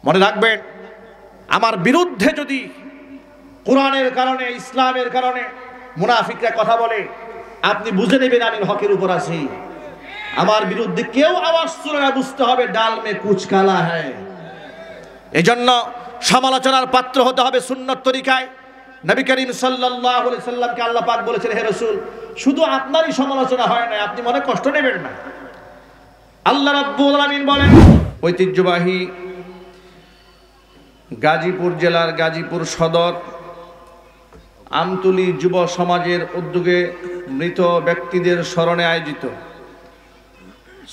মনে রাখবেন, আমার বিরুদ্ধে যদি কোরআনের কারণে, ইসলামের কারণে মুনাফিকরা কথা বলে, আপনি বুঝে নেবেন আমি হকের উপর আছি। আমার বিরুদ্ধে কেউ আওয়াজ তুলে না, বুঝতে হবে ডাল মে কুচ কালা হ্যায়। এজন্য সমালোচনার পাত্র হতে হবে সুন্নত তরিকায়। নবী করিম সাল্লাল্লাহু আলাইহি সাল্লামকে আল্লাহ পাক বলেছেন, হে রাসূল, শুধু আপনারই সমালোচনা হয় না, আপনি মনে কষ্ট নেবেন না। আল্লাহ রাব্বুল আলামিন বলেন, ঐতিহ্যবাহী গাজীপুর জেলার গাজীপুর সদর আমতলী যুব সমাজের উদ্যোগে মৃত ব্যক্তিদের স্মরণে আয়োজিত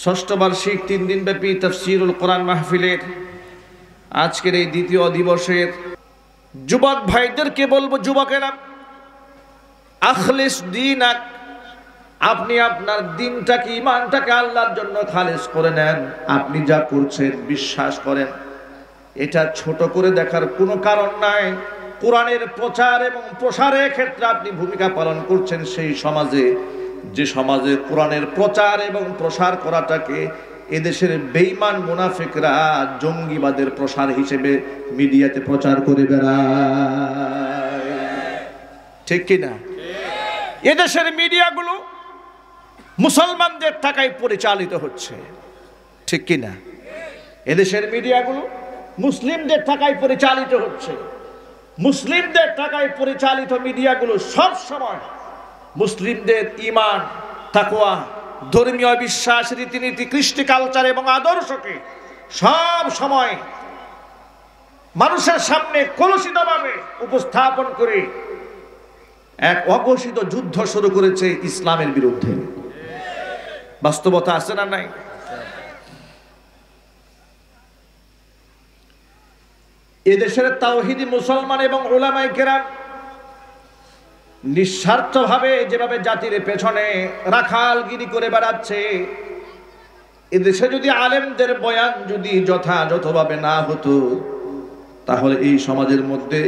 ষষ্ঠ বার্ষিক 3 দিনব্যাপী তাফসীরুল কোরআন মাহফিলের আজকের এই দ্বিতীয় দিবসের যুবক ভাইদেরকে বলবো, যুবকেরা, আখলিস দীনাক, আপনি আপনার দিনটাকে, ঈমানটাকে আল্লাহর জন্য খালেস করে নেন। আপনি যা করছেন বিশ্বাস করেন, এটা ছোট করে দেখার কোনো কারণ নাই। কোরআনের প্রচার এবং প্রসারের ক্ষেত্রে আপনি ভূমিকা পালন করছেন সেই সমাজে, যে সমাজে কোরআনের প্রচার এবং প্রসার করাটাকে এদেশের বেঈমান মুনাফিকরা জঙ্গিবাদের প্রসার হিসেবে মিডিয়াতে প্রচার করে বেড়ায়, ঠিক কি না? এদেশের মিডিয়াগুলো মুসলমানদের টাকায় পরিচালিত হচ্ছে, ঠিক কি না? এদেশের মিডিয়াগুলো মুসলিমদের টাকায় পরিচালিত হচ্ছে। মুসলিমদের টাকায় পরিচালিত মিডিয়াগুলো সব সময় মুসলিমদের ঈমান, তাকওয়া, ধর্মীয় বিশ্বাস, রীতিনীতি, কৃষ্টি কালচার এবং আদর্শকে সব সময় মানুষের সামনে কলুষিতভাবে উপস্থাপন করে এক অঘোষিত যুদ্ধ শুরু করেছে ইসলামের বিরুদ্ধে। বাস্তবতা আছে না নাই? এদেশের তাওহীদি মুসলমান এবং উলামায়ে কেরাম নিঃস্বার্থভাবে যেভাবে জাতির পেছনে রাখালগিরি করে বেড়াচ্ছে, এদেশে যদি আলেমদের বয়ান যদি যথাযথভাবে না হতো, তাহলে এই সমাজের মধ্যে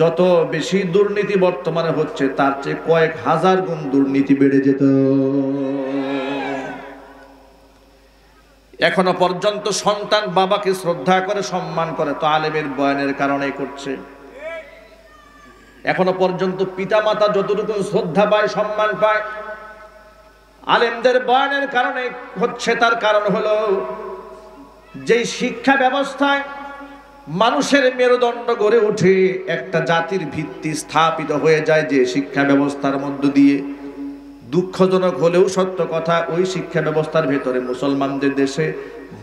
যত বেশি দুর্নীতি বর্তমানে হচ্ছে তার চেয়ে কয়েক হাজার গুণ দুর্নীতি বেড়ে যেত। এখনো পর্যন্ত সন্তান বাবাকে শ্রদ্ধা করে, সম্মান করে, তো আলেমের বয়ানের কারণেই করছে। এখনো পর্যন্ত পিতামাতা যতটুকু শ্রদ্ধা পায়, সম্মান পায়, আলেমদের বয়ানের কারণে হচ্ছে। তার কারণ হলো যেই শিক্ষা ব্যবস্থায় মানুষের মেরুদণ্ড গড়ে ওঠে, একটা জাতির ভিত্তি স্থাপিত হয়ে যায়, যে শিক্ষা ব্যবস্থার মধ্য দিয়ে, দুঃখজনক হলেও সত্য কথা, ওই শিক্ষা ব্যবস্থার ভেতরে মুসলমানদের দেশে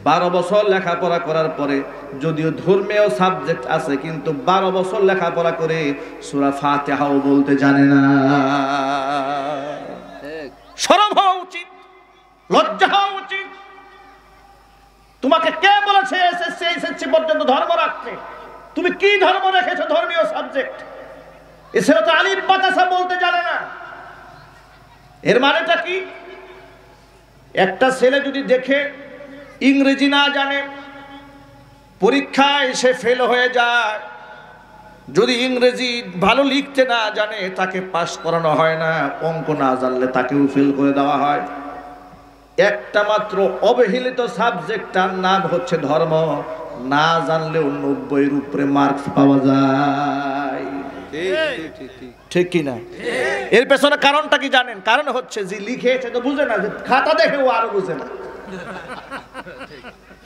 12 বছর লেখাপড়া করার পরে, যদিও ধর্মীয় সাবজেক্ট আছে, কিন্তু 12 বছর লেখাপড়া করে সূরা ফাতিহাও বলতে জানে না। শরম হওয়া উচিত, লজ্জা হওয়া উচিত। তোমাকে কে বলেছে এসএসসি পর্যন্ত ধর্ম রাখতে? তুমি কি ধর্ম রেখেছো ধর্মীয় সাবজেক্ট? এছাড়া তো আলিফ বাতাসা বলতে জানে না। এর মানেটা কি? একটা ছেলে যদি দেখে ইংরেজি না জানে, পরীক্ষায় সে ফেল হয়ে যায়, যদি ইংরেজি ভালো লিখতে না জানে তাকে পাস করানো হয় না, অঙ্ক না জানলে তাকেও ফেল করে দেওয়া হয়। একটা মাত্র অবহেলিত সাবজেক্টটার নাম হচ্ছে ধর্ম, না জানলেও 90-এর উপরে মার্কস পাওয়া যায়, ঠিক কি না? এর পেছনে কারণটা কি জানেন? কারণ হচ্ছে যে লিখেছে তো বুঝে না, যে খাতা দেখে ও আরো বুঝে না।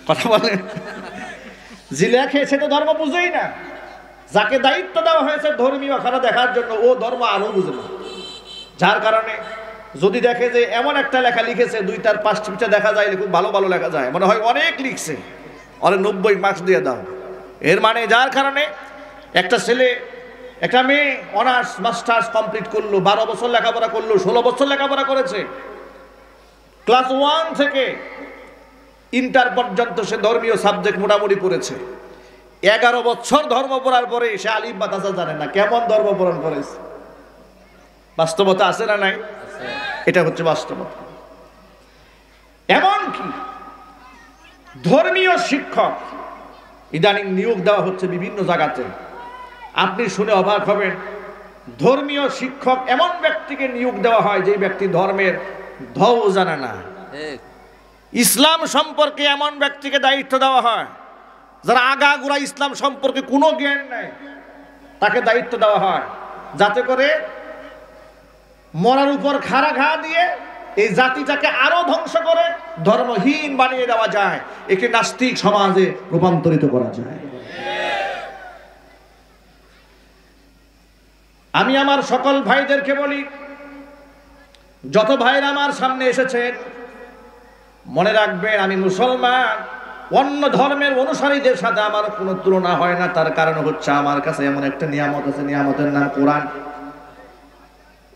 কথা বলেন, যে লেখেছে তো ধর্ম বুঝেই না। যাকে দায়িত্ব দেওয়া হয়েছে ধর্মীয় খাতা দেখার জন্য, ও ধর্ম আরো বুঝে না। যার কারণে যদি দেখে যে এমন একটা লেখা লিখেছে, 2টার 5টা দেখা যায়, খুব ভালো ভালো লেখা যায়, মনে হয় অনেক লিখছে, ওরে 90 মার্কস দিয়ে দাও। এর মানে যার কারণে একটা ছেলে, একটা মেয়ে অনার্স মাস্টার্স কমপ্লিট করলো, 12 বছর লেখাপড়া করলো, 16 বছর লেখাপড়া করেছে, ক্লাস 1 থেকে ইন্টার পর্যন্ত সে ধর্মীয় সাবজেক্ট মোটামুটি পড়েছে। 11 বছর ধর্ম পড়ার পরে সে আলিফ বাতাসা জানে না। কেমন ধর্ম পড়ান করেছে? বাস্তবতা আছে না নাই? এটা হচ্ছে বাস্তবতা। এমনকি ধর্মীয় শিক্ষক ইদানিং নিয়োগ দেওয়া হচ্ছে বিভিন্ন জায়গাতে। আপনি শুনে অবাক হবেন, ধর্মীয় শিক্ষক এমন ব্যক্তিকে নিয়োগ দেওয়া হয় যে ব্যক্তি ধর্মের ধও জানে না। ইসলাম সম্পর্কে এমন ব্যক্তিকে দায়িত্ব দেওয়া হয় যারা আগাগোড়া ইসলাম সম্পর্কে কোনো জ্ঞান নাই, তাকে দায়িত্ব দেওয়া হয় যাতে করে মরার উপর খাড়া ঘা দিয়ে এই জাতিটাকে আরো ধ্বংস করে ধর্মহীন বানিয়ে দেওয়া যায়, একে নাস্তিক সমাজে রূপান্তরিত করা যায়। আমি আমার সকল ভাইদেরকে বলি, যত ভাইরা আমার সামনে এসেছেন, মনে রাখবেন আমি মুসলমান, অন্য ধর্মের অনুসারীদের সাথে আমার কোনো তুলনা হয় না। তার কারণ হচ্ছে আমার কাছে এমন একটা নিয়ামত আছে, নিয়ামতের নাম কোরআন।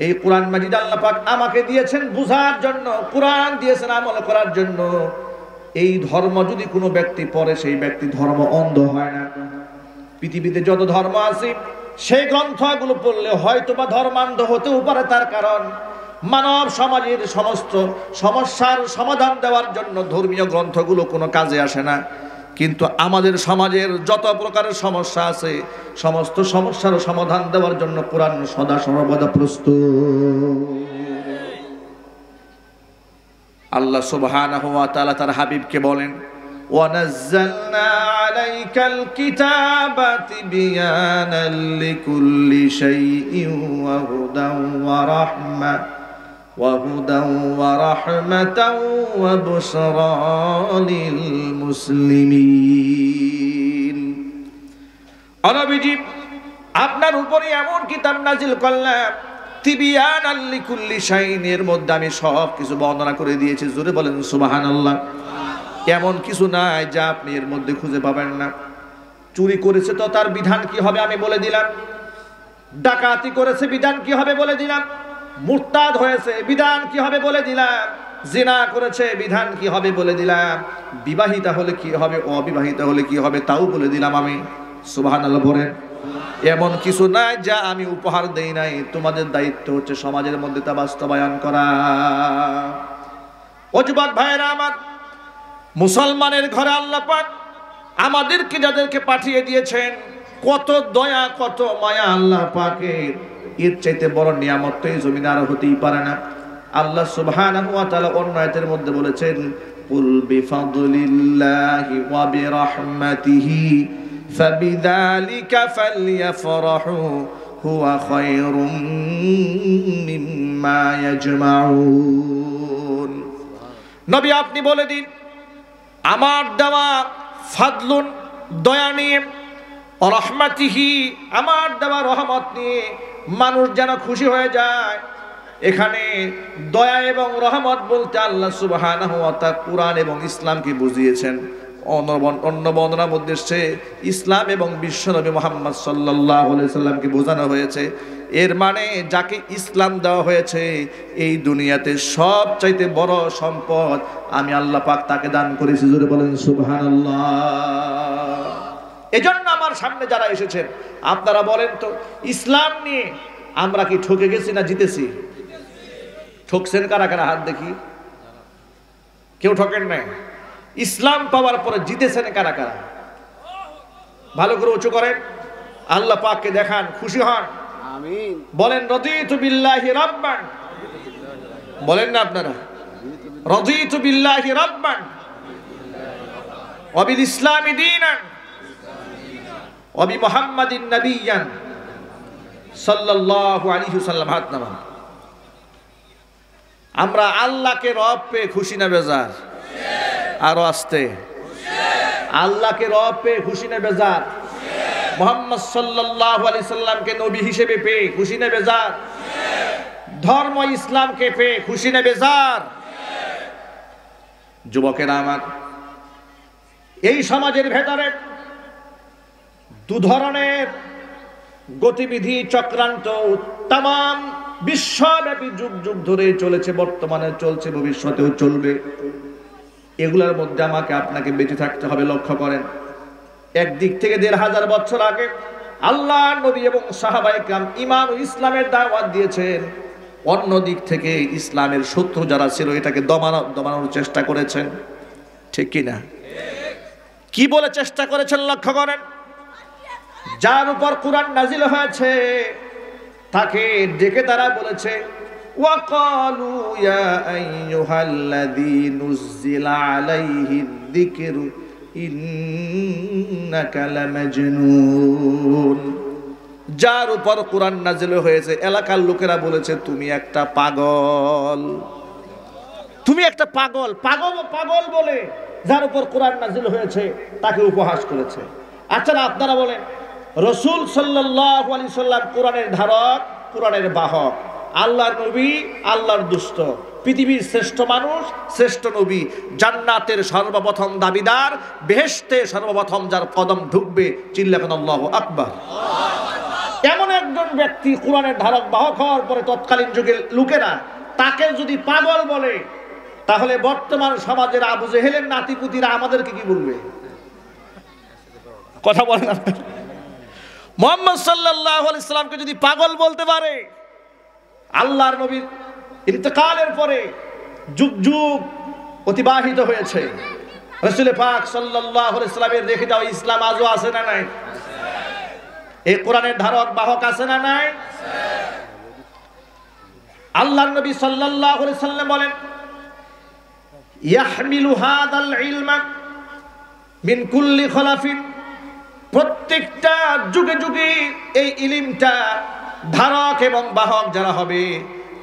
এই কোরআন মাজিদ আল্লাহ পাক আমাকে দিয়েছেন বুঝার জন্য, কোরআন দিয়েছেন আমল করার জন্য। এই ধর্ম যদি কোনো ব্যক্তি পড়ে, সেই ব্যক্তি ধর্ম অন্ধ হয় না। পৃথিবীতে যত ধর্ম আছে সেই গ্রন্থগুলো পড়লে হয়তো বা ধর্মান্ধ হতেও পারে। তার কারণ মানব সমাজের সমস্ত সমস্যার সমাধান দেওয়ার জন্য ধর্মীয় গ্রন্থগুলো কোনো কাজে আসে না, কিন্তু আমাদের সমাজের যত প্রকারের সমস্যা আছে সমস্ত সমস্যার সমাধান দেওয়ার জন্য কোরআন সদা সর্বদা প্রস্তুত। আল্লাহ সুবহানাহু ওয়া তাআলা তার হাবিবকে বলেন, وَنَزَّلْنَا عَلَيْكَ الْكِتَابَ تِبْيَانًا لِكُلِّ شَيْءٍ وَهُدًى وَرَحْمَةً وَبُشْرَى لِلْمُسْلِمِينَ। নবীজি, আপনার উপরে এমন কিতাব নাজিল করলাম, তিবিয়ানাল লিকুল্লি শাইইন, এর মধ্যে আমি সব কিছু বর্ণনা করে দিয়েছি। জোরে বলেন সুবহানাল্লাহ। এমন কিছু নাই যা আপনি এর মধ্যে খুঁজে পাবেন না। চুরি করেছে তো তার বিধান কি হবে আমি বলে দিলাম, ডাকাতি করেছে বিধান কি হবে বলে দিলাম, মুরতাদ হয়েছে বিধান কি হবে বলে দিলাম, জিনা করেছে বিধান কি হবে বলে দিলাম, বিবাহিতা হলে কি হবে, অবিবাহিতা হলে কি হবে তাও বলে দিলাম আমি। সুবহানাল্লাহ বলেন। এমন কিছু নাই যা আমি উপহার দেই নাই। তোমাদের দায়িত্ব হচ্ছে সমাজের মধ্যে তা বাস্তবায়ন করা। ও যুবক ভাইরা আমার, মুসলমানের ঘরে আল্লাহ পাক আমাদেরকে যাদেরকে পাঠিয়ে দিয়েছেন, কত দয়া কত মায়া আল্লাহ পাকের, এর চাইতে বড় নিয়ামত তো এই জমিনে আর হতেই পারে না। আল্লাহ সুবহানাহু ওয়া তাআলা অন্য আয়াতের মধ্যে বলেছেন, কুল বিফাদলিল্লাহি ওয়া বিরাহমাতিহি ফাবিযালিকা ফালইফরাহু হুয়া খায়রুম মিম্মা ইয়াজমাউন। নবী আপনি বলে দিন, আমার দেওয়া ফাদলুন দয়া নিয়ে, রহমাতিহি আমার দেওয়া রহমত নিয়ে মানুষ যেন খুশি হয়ে যায়। এখানে দয়া এবং রহমত বলতে আল্লাহ সুবহানাহু ওয়া তাআলা কুরআন এবং ইসলামকে বুঝিয়েছেন। অন্য বর্ণনার মধ্যে এসেছে ইসলাম এবং বিশ্বনবী মুহাম্মদ সাল্লাল্লাহু আলাইহি সাল্লামকে বোঝানো হয়েছে। এর মানে যাকে ইসলাম দেওয়া হয়েছে, এই দুনিয়াতে সবচাইতে বড় সম্পদ আমি আল্লাহ পাক তাকে দান করেছি। জোরে বলেন সুবহানাল্লাহ। এজন্য আমার সামনে যারা এসেছেন, আপনারা বলেন তো, ইসলাম নিয়ে আমরা কি ঠকে গেছি না জিতেছি? ঠকছেন কারা কারা? হাত দেখি। কেউ ঠকেন নাই। ইসলাম পাওয়ার পরে জিতেছেন কারা কারা? ভালো করে উঁচু করেন, আল্লাহ পাককে দেখান, খুশি হন। আমিন। বলেন রাদিতু বিল্লাহি রাব্বান। বলেন না আপনারা? রাদিতু বিল্লাহি রাব্বান ওয়া বিল ইসলামি দীনান ওয়া বি মুহাম্মাদিন নাবিয়্যান সাল্লাল্লাহু আলাইহি ওয়াসাল্লাম। হাত নামান। আমরা আল্লাহকে রব পেয়ে খুশি না বেজার? আরো আস্তে। আল্লাহকে রব পেয়ে খুশি না বেজার? মুহাম্মদ সাল্লাল্লাহু আলাইহি সাল্লামকে নবী হিসেবে পেয়ে খুশি না বেজার? ধর্ম ইসলামকে পেয়ে খুশি না বেজার? যুবকেরা আমার, এই সমাজের ভেতরে দু ধরনের গতিবিধি চক্রান্ত তাম বিশ্বব্যাপী যুগ যুগ ধরে চলেছে, বর্তমানে চলছে, ভবিষ্যতেও চলবে। এগুলোর মধ্যে আমাকে আপনাকে বেঁচে থাকতে হবে। লক্ষ্য করেন, একদিক থেকে ১৫০০ বছর আগে আল্লাহ নবী এবং সাহাবায়ে কেরাম ঈমান ও ইসলামের দাওয়াত দিয়েছেন। অন্য দিক থেকে ইসলামের শত্রু যারা ছিল এটাকে দমানোর চেষ্টা করেছেন। ঠিক কি না? কি বলে চেষ্টা করেছেন লক্ষ্য করেন। যার উপর কোরআন নাজিল হয়েছে তাকে ডেকে তারা বলেছে, ওয়াকালু ইয়া আইয়ুহাল্লাযী নুজ্জিলা আলাইহিদ যিকরু ইন্নাকা লামাজনুন। যার উপর কোরআন নাযিল হয়েছে এলাকার লোকেরা বলেছে তুমি একটা পাগল, তুমি একটা পাগল। পাগল পাগল বলে যার উপর কোরআন নাযিল হয়েছে তাকে উপহাস করেছে। আচ্ছা আপনারা বলেন, রাসূল সাল্লাল্লাহু আলাইহি সাল্লাম কোরআনের ধারক, কোরআনের বাহক, আল্লাহর নবী, আল্লাহর দুষ্ট, পৃথিবীর শ্রেষ্ঠ মানুষ, শ্রেষ্ঠ নবী, জান্নাতের সর্বপ্রথম দাবিদার, বেহেশতে সর্বপ্রথম যার কদম ঢুকবে, চিল্লাবেন আল্লাহু আকবার। এমন একজন ব্যক্তি কোরআনের ধারক বাহক হওয়ার পরে তৎকালীন যুগের লোকেরা তাকে যদি পাগল বলে, তাহলে বর্তমান সমাজের আবু জেহেলের নাতিপুতিরা আমাদেরকে কি বলবে? কথা বলেন। মুহাম্মদ সাল্লাল্লাহু আলাইহি সাল্লামকে যদি পাগল বলতে পারে, আল্লাহর নবীর ইন্তেকালের পরে যুগ যুগ অতিবাহিত হয়েছে, রাসূল পাক সাল্লাল্লাহু আলাইহি সাল্লামের রেখে যাওয়া ইসলাম আজও আছে না নাই? এই কোরআনের ধারক বাহক আছে না নাই? আল্লাহর নবী সাল্লাল্লাহু আলাইহি সাল্লাম বলেন, ইয়াহমিলু হাদাল ইলমা মিন কুল্লি খলাফিন। প্রত্যেকটা যুগে যুগে এই ইলমটা ধারক এবং বাহক যারা হবে,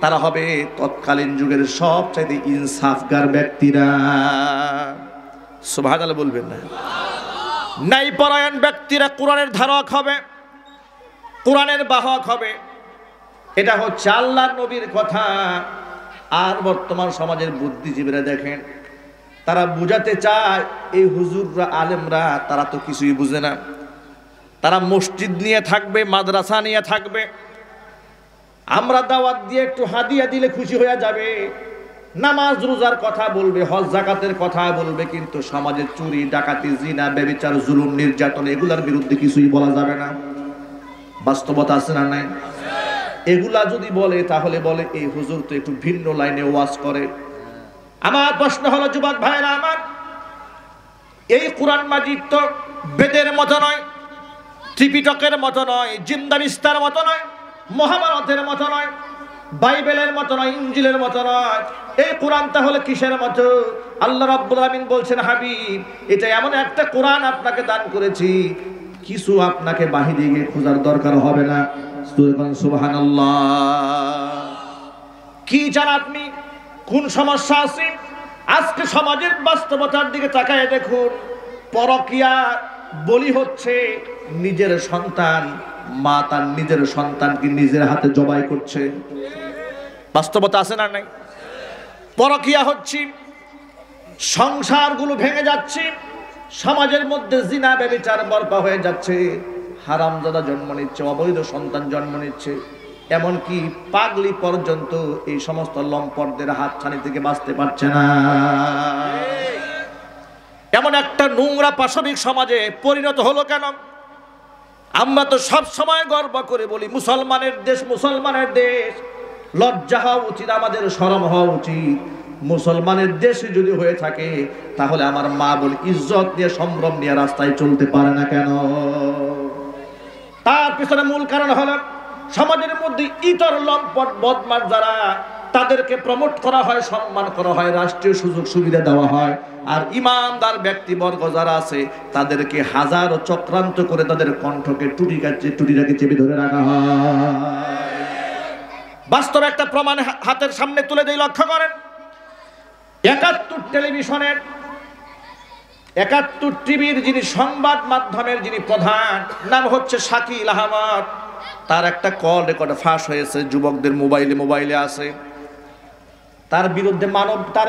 তারা হবে তৎকালীন যুগের সবচেয়ে ইনসাফগার ব্যক্তিরা। সুবহানাল্লাহ বলবেন না? ন্যায়পরায়ণ ব্যক্তিরা কোরআনের ধারক হবে, কোরআনের বাহক হবে। এটা হচ্ছে আল্লাহর নবীর কথা। আর বর্তমান সমাজের বুদ্ধিজীবীরা দেখেন, তারা বুঝাতে চায় এই হুজুররা, আলেমরা, তারা তো কিছুই বুঝে না। তারা মসজিদ নিয়ে থাকবে, মাদ্রাসা নিয়ে থাকবে, আমরা দাওয়াত দিয়ে একটু হাদিয়া দিলে খুশি হয়ে যাবে, নামাজ রোজার কথা বলবে, হজ যাকাতের কথা বলবে, কিন্তু সমাজে চুরি, ডাকাতি, জিনা, ব্যভিচার, জুলুম, নির্যাতন, এগুলার বিরুদ্ধে কিছুই বলা যাবে না। বাস্তবতা আছে না নাই? এগুলা যদি বলে তাহলে বলে এই হুজুর তো একটু ভিন্ন লাইনে ওয়াজ করে। আমার প্রশ্ন হলো যুবক ভাইরা আমার, এই কোরআন মাজিদ তো বেদের মতো নয়, ত্রিপিটকের মতো নয়, জিন্দাবিস্তার মতো নয়, মহাভারতের মতো নয়, বাইবেলের মতো নয়, ইনজিলের মতো নয়। এই কোরআন তাহলে কিসের মতো? আল্লাহ রাব্বুল আলামিন বলছেন, হাবিব, এটা এমন একটা কোরআন আপনাকে দান করেছি, কিছু আপনাকে বাহিরে গিয়ে খোঁজার দরকার হবে না। সুবহানাল্লাহ। কি চান আপনি? কোন সমস্যা আছে? আজকে সমাজের বাস্তবতার দিকে তাকায় দেখুন, পরকীয়া বলি হচ্ছে নিজের সন্তান, মা তার নিজের সন্তানকে নিজের হাতে জবাই করছে। বাস্তবতা আছে না নাই? পরকীয়া হচ্ছে, সংসারগুলো ভেঙে যাচ্ছে, সমাজের মধ্যে জিনা ব্যভিচার বর্পা হয়ে যাচ্ছে, হারামজাদা জন্ম নিচ্ছে, অবৈধ সন্তান জন্ম নিচ্ছে, এমনকি পাগলি পর্যন্ত এই সমস্ত লম্পটদের হাতছানি থেকে বাঁচতে পারছে না। এমন একটা নোংরা পাশবিক সমাজে পরিণত হলো কেন? আমরা তো সব সময় গর্ব করে বলি মুসলমানের দেশ, মুসলমানের দেশ। লজ্জা হওয়া উচিত, আমাদের শরম হওয়া উচিত। মুসলমানের দেশে যদি হয়ে থাকে তাহলে আমার মা বলে ইজ্জত নিয়ে, সম্ভ্রম নিয়ে রাস্তায় চলতে পারে না কেন? তার পিছনে মূল কারণ হলো সমাজের মধ্যে ইতর লম্পট বদমাশ যারা, তাদেরকে প্রমোট করা হয়, সম্মান করা হয়, রাষ্ট্রীয় সুযোগ সুবিধা দেওয়া হয়। আর ইমানদার ব্যক্তিবর্গ যারা আছে তাদেরকে হাজারো চক্রান্ত করে তাদের কণ্ঠকে টুটিটাকে চেপে ধরে রাখা হয়। বাস্তব একটা প্রমাণ হাতের সামনে তুলে দিয়ে লক্ষ্য করেন। ৭১ টেলিভিশনের, ৭১ টিভির যিনি সংবাদ মাধ্যমের যিনি প্রধান, নাম হচ্ছে শাকিল আহমদ, তার একটা কল রেকর্ড ফাঁস হয়েছে, যুবকদের মোবাইলে আছে। তার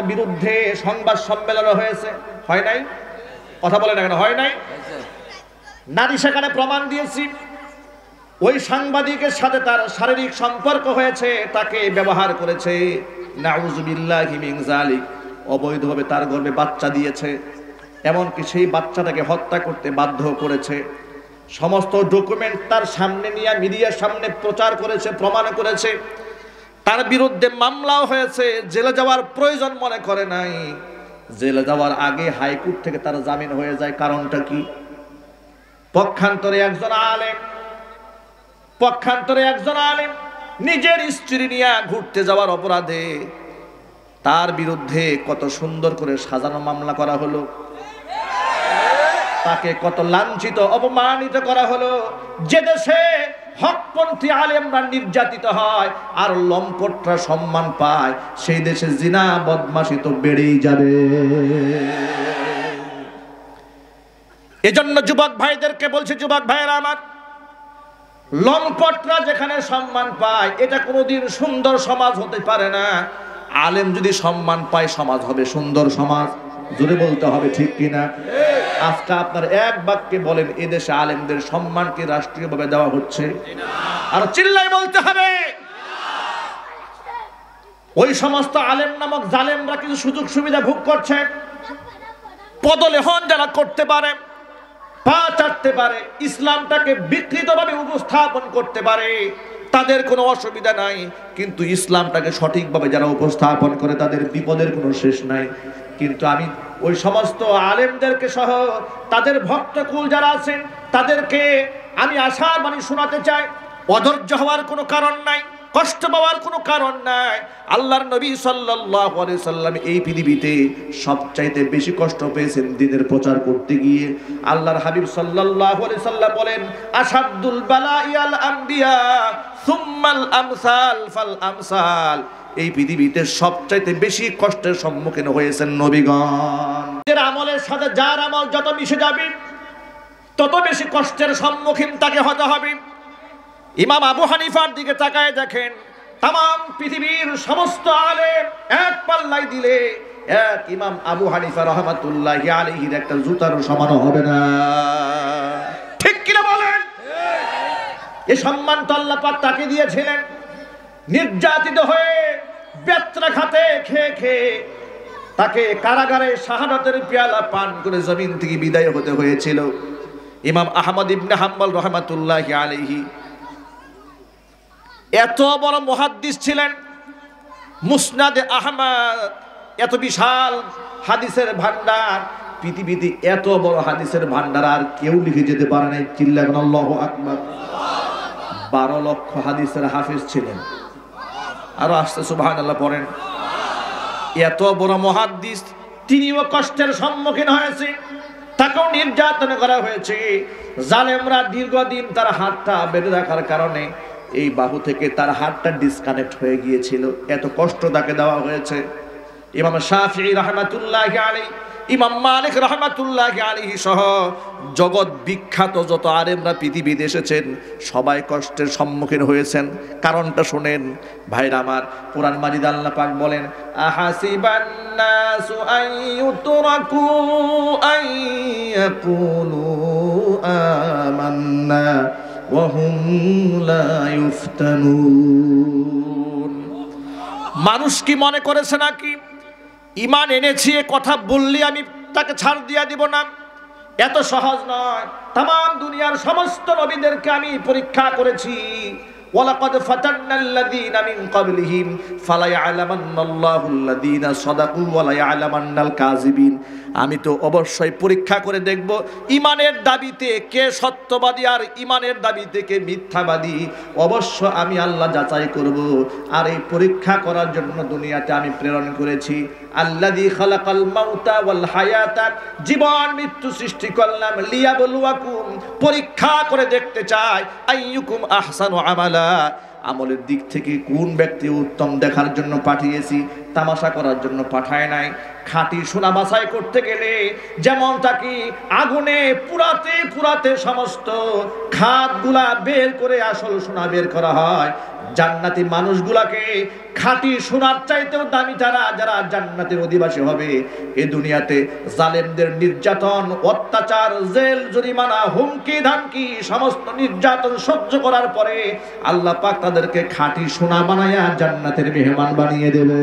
বিরুদ্ধে সংবাদ সম্মেলন হয়েছে, হয় নাই? কথা বলে না কেন? হয় নাই? নারী সেখানে প্রমাণ দিয়েছি, ওই সাংবাদিকের সাথে তার শারীরিক সম্পর্ক হয়েছে, তাকে ব্যবহার করেছে, নাউযুবিল্লাহি মিন যালিক, অবৈধভাবে তার গর্ভে বাচ্চা দিয়েছে, এমনকি সেই বাচ্চাটাকে হত্যা করতে বাধ্য করেছে। সমস্ত ডকুমেন্ট তার সামনে নিয়ে মিডিয়ার সামনে প্রচার করেছে, প্রমাণ করেছে। তার বিরুদ্ধে মামলাও হয়েছে, জেলে যাওয়ার প্রয়োজন মনে করে নাই। জেলে যাওয়ার আগে হাইকোর্ট থেকে তার জামিন হয়ে যায়। কারণটা কি? পক্ষান্তরে একজন আলেম নিজের স্ত্রী নিয়ে ঘুরতে যাওয়ার অপরাধে তার বিরুদ্ধে কত সুন্দর করে সাজানো মামলা করা হলো। তাকে কত লাঞ্ছিত অপমানিত করা হলো। যে দেশে হকপন্থী আলেমরা নির্যাতিত হয় আর লম্পটরা সম্মান পায়, সেই দেশে জিনা বদমাশি তো বেড়েই যাবে। এজন্য যুবক ভাইদেরকে বলছে, যুবক ভাইয়েরা আমার, লম্পটরা যেখানে সম্মান পায় এটা কোনোদিন সুন্দর সমাজ হতে পারে না। আলেম যদি সম্মান পায় সমাজ হবে সুন্দর সমাজ। জোরে বলতে হবে, ঠিক কিনা? আজকে আপনার এক বাক্যে বলেন, এদেশে আলেমদের সম্মান কি রাষ্ট্রীয়ভাবে দেওয়া হচ্ছে? আর চিল্লাই বলতে হবে। ওই সমস্ত আলেম নামক জালেমরা কিছু সুযোগ সুবিধা ভোগ করছে। পদলেহন যারা করতে পারে, পা চাটতে পারে, ইসলামটাকে বিকৃতভাবে উপস্থাপন করতে পারে, তাদের কোনো অসুবিধা নাই। কিন্তু ইসলামটাকে সঠিকভাবে যারা উপস্থাপন করে তাদের বিপদের কোনো শেষ নাই। কিন্তু আমি ওই সমস্ত আলেমদেরকে সহ তাদের ভক্তকুল যারা আছেন তাদেরকে আমি আশার বাণী শোনাতে চাই, অধৈর্য হওয়ার কোনো কারণ নাই, কষ্ট পাওয়ার কোনো কারণ নাই। আল্লাহর নবী সাল্লাল্লাহু আলাইহি সাল্লাম এই পৃথিবীতে সবচাইতে বেশি কষ্ট পেয়েছেন দ্বীনের প্রচার করতে গিয়ে। আল্লাহর হাবিব সাল্লাল্লাহু আলাইহি সাল্লাম বলেন, আশাদুল বালাই আল আম্বিয়া সুম্মাল আমসাল ফাল আমসাল। এই পৃথিবীতে সবচাইতে বেশি কষ্টের সম্মুখীন হয়েছেন নবীগণ। এর আমলের সাথে যার আমল যত মিশে যাবে তত বেশি কষ্টের সম্মুখীন তাকে হতে হবে। ইমাম আবু হানিফার দিকে তাকায় দেখেন, তাম পৃথিবীর সমস্ত আলেম এক পাল্লায় দিলে এক ইমাম আবু হানিফা রহমাতুল্লাহি আলাইহির একটা জুতারও সমান হবে না। ঠিক কিনা বলেন? এই সম্মান তো আল্লাহ পাক তাকে দিয়েছিলেন। নির্যাতিত হয়ে বেত্রাঘাতে খেয়ে খেয়ে তাকে কারাগারে শাহাদাতের পেয়ালা পান করে জমিন থেকে বিদায় হতে হয়েছিল। ইমাম আহমদ ইবনে হাম্বল রহমাতুল্লাহি আলাইহি এত বড় মুহাদ্দিস ছিলেন, মুসনাদে আহমদ এত বিশাল হাদিসের ভান্ডার, পৃথিবীতে এত বড় হাদিসের ভান্ডার আর কেউ লিখে যেতে পারে নাই। চিল্লাবেন আল্লাহু আকবার। 12 লক্ষ হাদিসের হাফেজ ছিলেন। আরো আসতে সুবহানাল্লাহ পড়েন। এত বড় মুহাদ্দিস, তিনিও কষ্টের সম্মুখীন হয়েছে, তাকেও নির্যাতন করা হয়েছে। জালেমরা দীর্ঘদিন তার হাতটা বেঁধে রাখার কারণে এই বাহু থেকে তার হাতটা ডিসকানেক্ট হয়ে গিয়েছিল। এত কষ্ট তাকে দেওয়া হয়েছে। ইমাম শাফিঈ রাহমাতুল্লাহি আলাইহি, ইমাম মালিক রাহমাতুল্লাহি আলাইহি সহ জগৎ বিখ্যাত যত আলেমরা পৃথিবীতে এসেছেন সবাই কষ্টের সম্মুখীন হয়েছেন। কারণটা শুনেন ভাইরা আমার। কোরআন মাজিদ আল্লাহ পাক বলেন, আহাসিবান নাসু আইয়ুতরাকু আইয়াকুলু আমান্না ওয়া হুম লা ইফতানুন। মানুষ কি মনে করেছে নাকি ঈমান এনেছি এ কথা বললে আমি তাকে ছাড় দিয়া দিব না? এত সহজ নয়। তাম দুনিয়ার সমস্ত নবীদেরকে আমি পরীক্ষা করেছি। ওয়ালাকাদ ফাতান্নাল্লাযীনা মিন ক্বাবলিহিম ফালা ইয়ালামান্নাল্লাহুল্লাযীনা সাদাকু ওয়া লা ইয়ালামান্নাল কাযিবিন। আমি তো অবশ্যই পরীক্ষা করে দেখব ঈমানের দাবিতে কে সত্যবাদী আর ঈমানের দাবিতে কে মিথ্যাবাদী। অবশ্য আমি আল্লাহ যাচাই করব। আর এই পরীক্ষা করার জন্য দুনিয়াতে আমি প্রেরণ করেছি আল্লাযী খালাকাল মাউতা ওয়াল হায়াতা, জীবন মৃত্যু সৃষ্টি করলাম, লিয়াবলুয়াকুম, পরীক্ষা করে দেখতে চাই, আইয়ুকুম আহসানু আমালা, আমলের দিক থেকে কোন ব্যক্তি উত্তম দেখার জন্য পাঠিয়েছি, তামাশা করার জন্য পাঠায় নাই। খাঁটি সোনা বাছাই করতে গেলে যেমন তাকে আগুনে পুরাতে পুরাতে সমস্ত খাদগুলা বের করে আসল সোনা বের করা হয়, জান্নাতি মানুষগুলাকে খাঁটি সোনার চাইতেও দামি তারা যারা জান্নাতের অধিবাসী হবে। এই দুনিয়াতে জালেমদের নির্যাতন, অত্যাচার, জেল, জরিমানা, হুমকি ধামকি সমস্ত নির্যাতন সহ্য করার পরে আল্লাহ পাক তাদেরকে খাঁটি সোনা বানায়া জান্নাতের মেহমান বানিয়ে দেবে।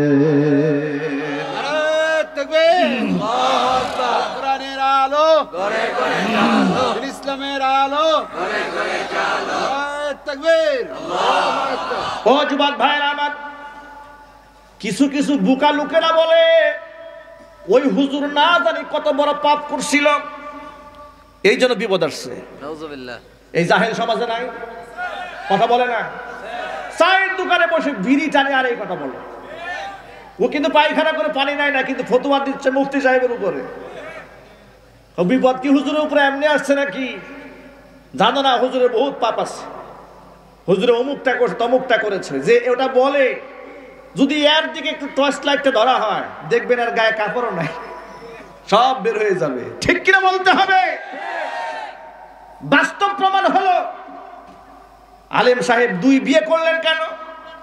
কোরআনের আলো ঘরে ঘরে চালো, ইসলামের আলো ঘরে ঘরে চালো। তাকবীর, আল্লাহু আকবার। ও যুবক ভাইরা আমার, কিছু কিছু বুকা লোকেরা বলে ওই হুজুর না জানি কত বড় পাপ করছিল, এই জন্য বিপদ আসছে। নাউজুবিল্লাহ। এই জাহেল সমাজে নাই, কথা বলে না, চায়ের দোকানে বসে বিড়ি টানে আর এই কথা বলে। ও কিন্তু পায়খানা করে পানি নেয় না, কিন্তু ফতোয়া দিচ্ছে মুফতি সাহেবের উপরে। বিপদ কি হুজুরের উপরে এমনি আসছে নাকি? জানো না হুজুরের বহুত পাপ আছে, হুজুরে অমুকটা করছে তমুকটা করেছে, যে ওটা বলে যদি এর দিকে একটু টর্চ লাইটটা ধরা হয় দেখবেন আর গায়ে কাপড়ও নাই, সব বের হয়ে যাবে। ঠিক কিনা বলতে হবে? বাস্তব প্রমাণ হলো আলেম সাহেব 2 বিয়ে করলেন কেন,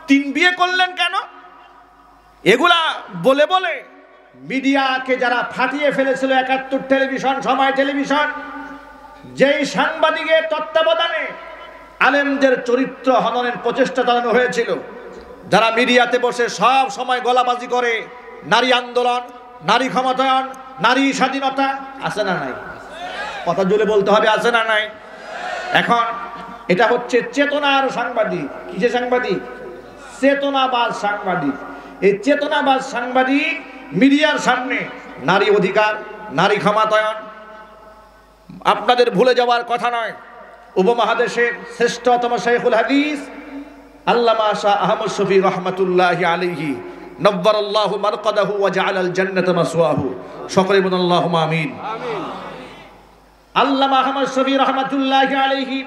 3 বিয়ে করলেন কেন? এগুলা বলে বলে মিডিয়াকে যারা ফাটিয়ে ফেলেছিল, 71 টেলিভিশন, সময় টেলিভিশন, যেই সাংবাদিকের তত্ত্বাবধানে আলেমদের চরিত্র হননের প্রচেষ্টা চালানো হয়েছিল, যারা মিডিয়াতে বসে সব সময় গলাবাজি করে নারী আন্দোলন, নারী ক্ষমতায়ন, নারী স্বাধীনতা, আছে না নাই? কথা জুড়ে বলতে হবে, আছে না নাই? এখন এটা হচ্ছে চেতনার সাংবাদিক। কিসের সাংবাদিক? চেতনাবাজ সাংবাদিক। এই চেতনাবাজ সাংবাদিক মিডিয়ার সামনে নারী অধিকার, নারী ক্ষমতায়ন, আপনাদের ভুলে যাওয়ার কথা নয়, উপমহাদেশের শ্রেষ্ঠতম শাইখুল হাদিস আল্লামা শাহ আহমদ শফি রহমাতুল্লাহি আলাইহি নব্বারাল্লাহু মারকাদাহু ওয়া জাআলাল জান্নাতা মাসওয়াহু, সকলে বলুন আল্লাহুম্মা আমিন। আল্লামা আহমদ শফি রহমাতুল্লাহি আলাইহি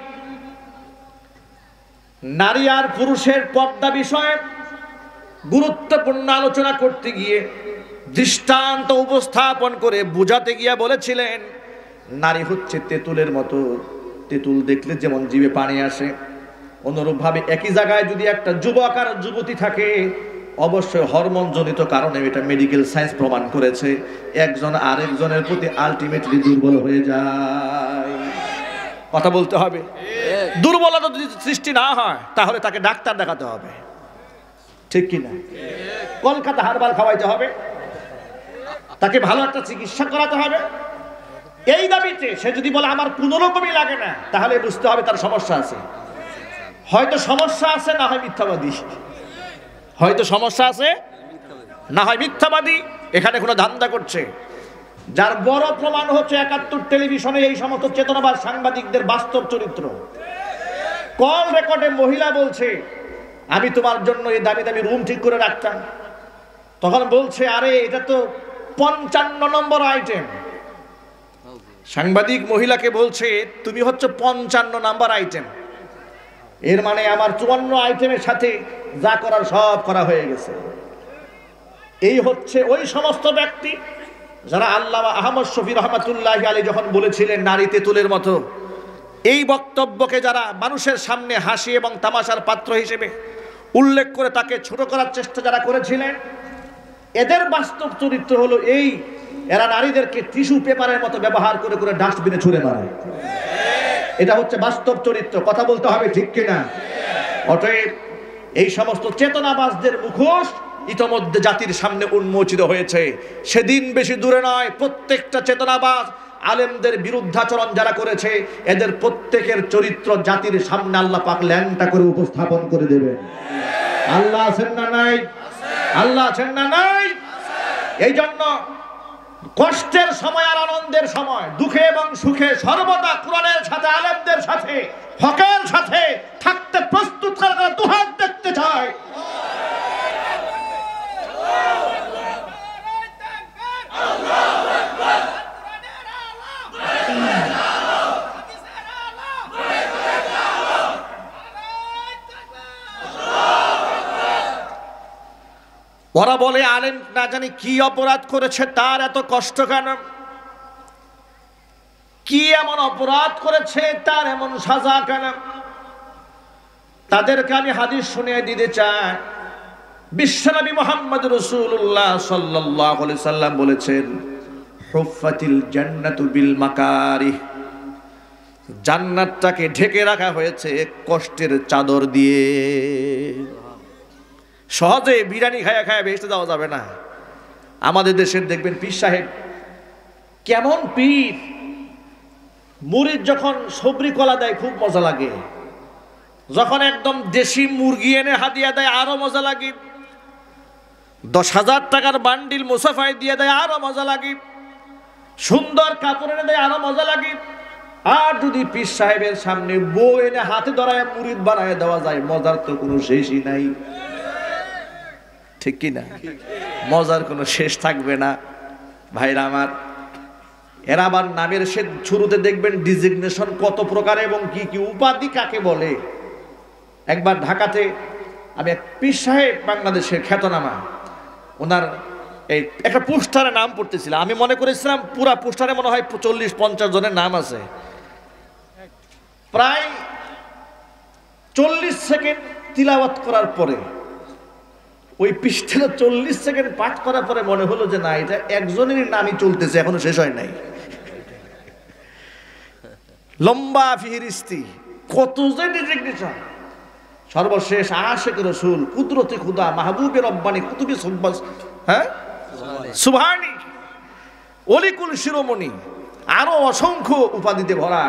নারী আর পুরুষের পর্দা বিষয়ে গুরুত্বপূর্ণ আলোচনা করতে গিয়ে দৃষ্টান্ত উপস্থাপন করে বুঝাতে গিয়ে বলেছিলেন, নারী হচ্ছে তেঁতুলের মতো, তেঁতুল দেখলে যেমন জিভে পানি আসে, অনুরূপভাবে একই জায়গায় যদি একটা যুবক আর যুবতী থাকে, অবশ্যই হরমোনজনিত কারণে, এটা মেডিকেল সায়েন্স প্রমাণ করেছে, একজন আরেকজনের প্রতি আলটিমেটলি দুর্বল হয়ে যায়। কথা বলতে হবে। দুর্বলতা যদি সৃষ্টি না হয় তাহলে তাকে ডাক্তার দেখাতে হবে, ঠিক কিনা? কলকাতা হারবাল খাওয়াইতে হবে, তাকে ভালো একটা চিকিৎসা করাতে হবে। এই দাবিতে সে যদি বলে আমার কোনো রকমই লাগে না, তাহলে বুঝতে হবে তার সমস্যা আছে। হয়তো সমস্যা আছে, না হয় মিথ্যাবাদী। হয়তো সমস্যা আছে, না হয় মিথ্যাবাদী, এখানে কোনো ধান্দা করছে। যার বড় প্রমাণ হচ্ছে 71 টেলিভিশনে এই সমস্ত চেতনাবাদ সাংবাদিকদের বাস্তব চরিত্র। কল রেকর্ডে মহিলা বলছে, আমি তোমার জন্য এই দামি দামি রুম ঠিক করে রাখতাম। তখন বলছে, আরে এটা তো 55 নম্বর আইটেম। সাংবাদিক মহিলাকে বলছে, তুমি হচ্ছে 55 নাম্বার আইটেম, এর মানে আমার 54 আইটেমের সাথে যা করার সব করা হয়ে গেছে। এই হচ্ছে ওই সমস্ত ব্যক্তি যারা আল্লামা আহমদ শফি রহমাতুল্লাহি আলাইহি যখন বলেছিলেন নারী তেঁতুলের মতো, এই বক্তব্যকে যারা মানুষের সামনে হাসি এবং তামাশার পাত্র হিসেবে উল্লেখ করে তাকে ছোট করার চেষ্টা যারা করেছিলেন, এদের বাস্তব চরিত্র হলো এই, এরা নারীদেরকে টিস্যু পেপারের মতো ব্যবহার করে করে ডাস্টবিনে ছুঁড়ে মারে। এটা হচ্ছে বাস্তব চরিত্র। কথা বলতে হবে, ঠিক কিনা? অতএব এই সমস্ত চেতনাবাজদের মুখোশ ইতোমধ্যে জাতির সামনে উন্মোচিত হয়েছে। সেদিন বেশি দূরে নয়, প্রত্যেকটা চেতনাবাজ আলেমদের বিরুদ্ধাচরণ যারা করেছে, এদের প্রত্যেকের চরিত্র জাতির সামনে আল্লাহ পাক ল্যাংটা করে উপস্থাপন করে দেবেন। আল্লাহ আছেন না নাই? আল্লাহ আছেন না নাই? এই জন্য কষ্টের সময় আর আনন্দের সময়, দুঃখে এবং সুখে সর্বদা কোরআনের সাথে, আলেমদের সাথে, হকের সাথে থাকতে প্রস্তুত করা দুহাত দেখতে চায়। ওরা বলে আলেম না জানি কি অপরাধ করেছে, তার এত কষ্ট কেন? কি এমন অপরাধ করেছে, তার এমন সাজা কেন? তাদেরকে আমি হাদিস শুনিয়ে দিতে চাই। বিশ্বনবী মুহাম্মদ রাসূলুল্লাহ সাল্লাল্লাহু আলাইহি সাল্লাম বলেছেন, হুফফাতিল জান্নাতু বিল মাকারিহ, জান্নাতটাকে ঢেকে রাখা হয়েছে কষ্টের চাদর দিয়ে। সহজে বিরিয়ানি খায়া খায়া বেহেশতে যাওয়া যাবে না। আমাদের দেশের দেখবেন পীর সাহেব কেমন পীর, মুরিদ যখন সবরি কলা দেয় খুব মজা লাগে, যখন একদম দেশি মুরগি এনে হাদিয়া দেয় আরো মজা লাগে, 10,000 টাকার বান্ডিল মুসাফায় দিয়ে দেয় আরো মজা লাগে, সুন্দর কাপড় এনে দেয় আরো মজা লাগে। আর যদি পীর সাহেবের সামনে বউ এনে হাতে ধরায় মুরিদ বানায় দেওয়া যায়, মজার তো কোনো শেষই নাই, ঠিক কিনা? মজার কোনো শেষ থাকবে না। ভাইরা আমার, এরা আবার নামের সে শুরুতে দেখবেন ডিজিগনেশন কত প্রকার এবং কি কি উপাধি কাকে বলে। একবার ঢাকাতে আমি এক পীর সাহেব বাংলাদেশের খ্যাতনামা, ওনার এই একটা পোস্টারে নাম পড়তেছিলাম, আমি মনে করেছিলাম পুরা পোস্টারে মনে হয় 40-50 জনের নাম আছে। প্রায় 40 সেকেন্ড তিলাওয়াত করার পরে ওই পৃষ্ঠাটা 40 সেকেন্ড পাঠ করার পরে মনে হলো যে না, এটা একজনেরই নামই চলতেছে, এখনো শেষ হয় নাই। লম্বা ফিরিস্তি, কত যে ডিজিগনেশন। সর্বশেষ আশিক রাসূল, কুদরতে খুদা, মাহবুবে রব্বানি, কুতুবে সুবহান, হ্যাঁ সুবহানি, অলিকুল শিরোমণি, আরো অসংখ্য উপাধিতে ভরা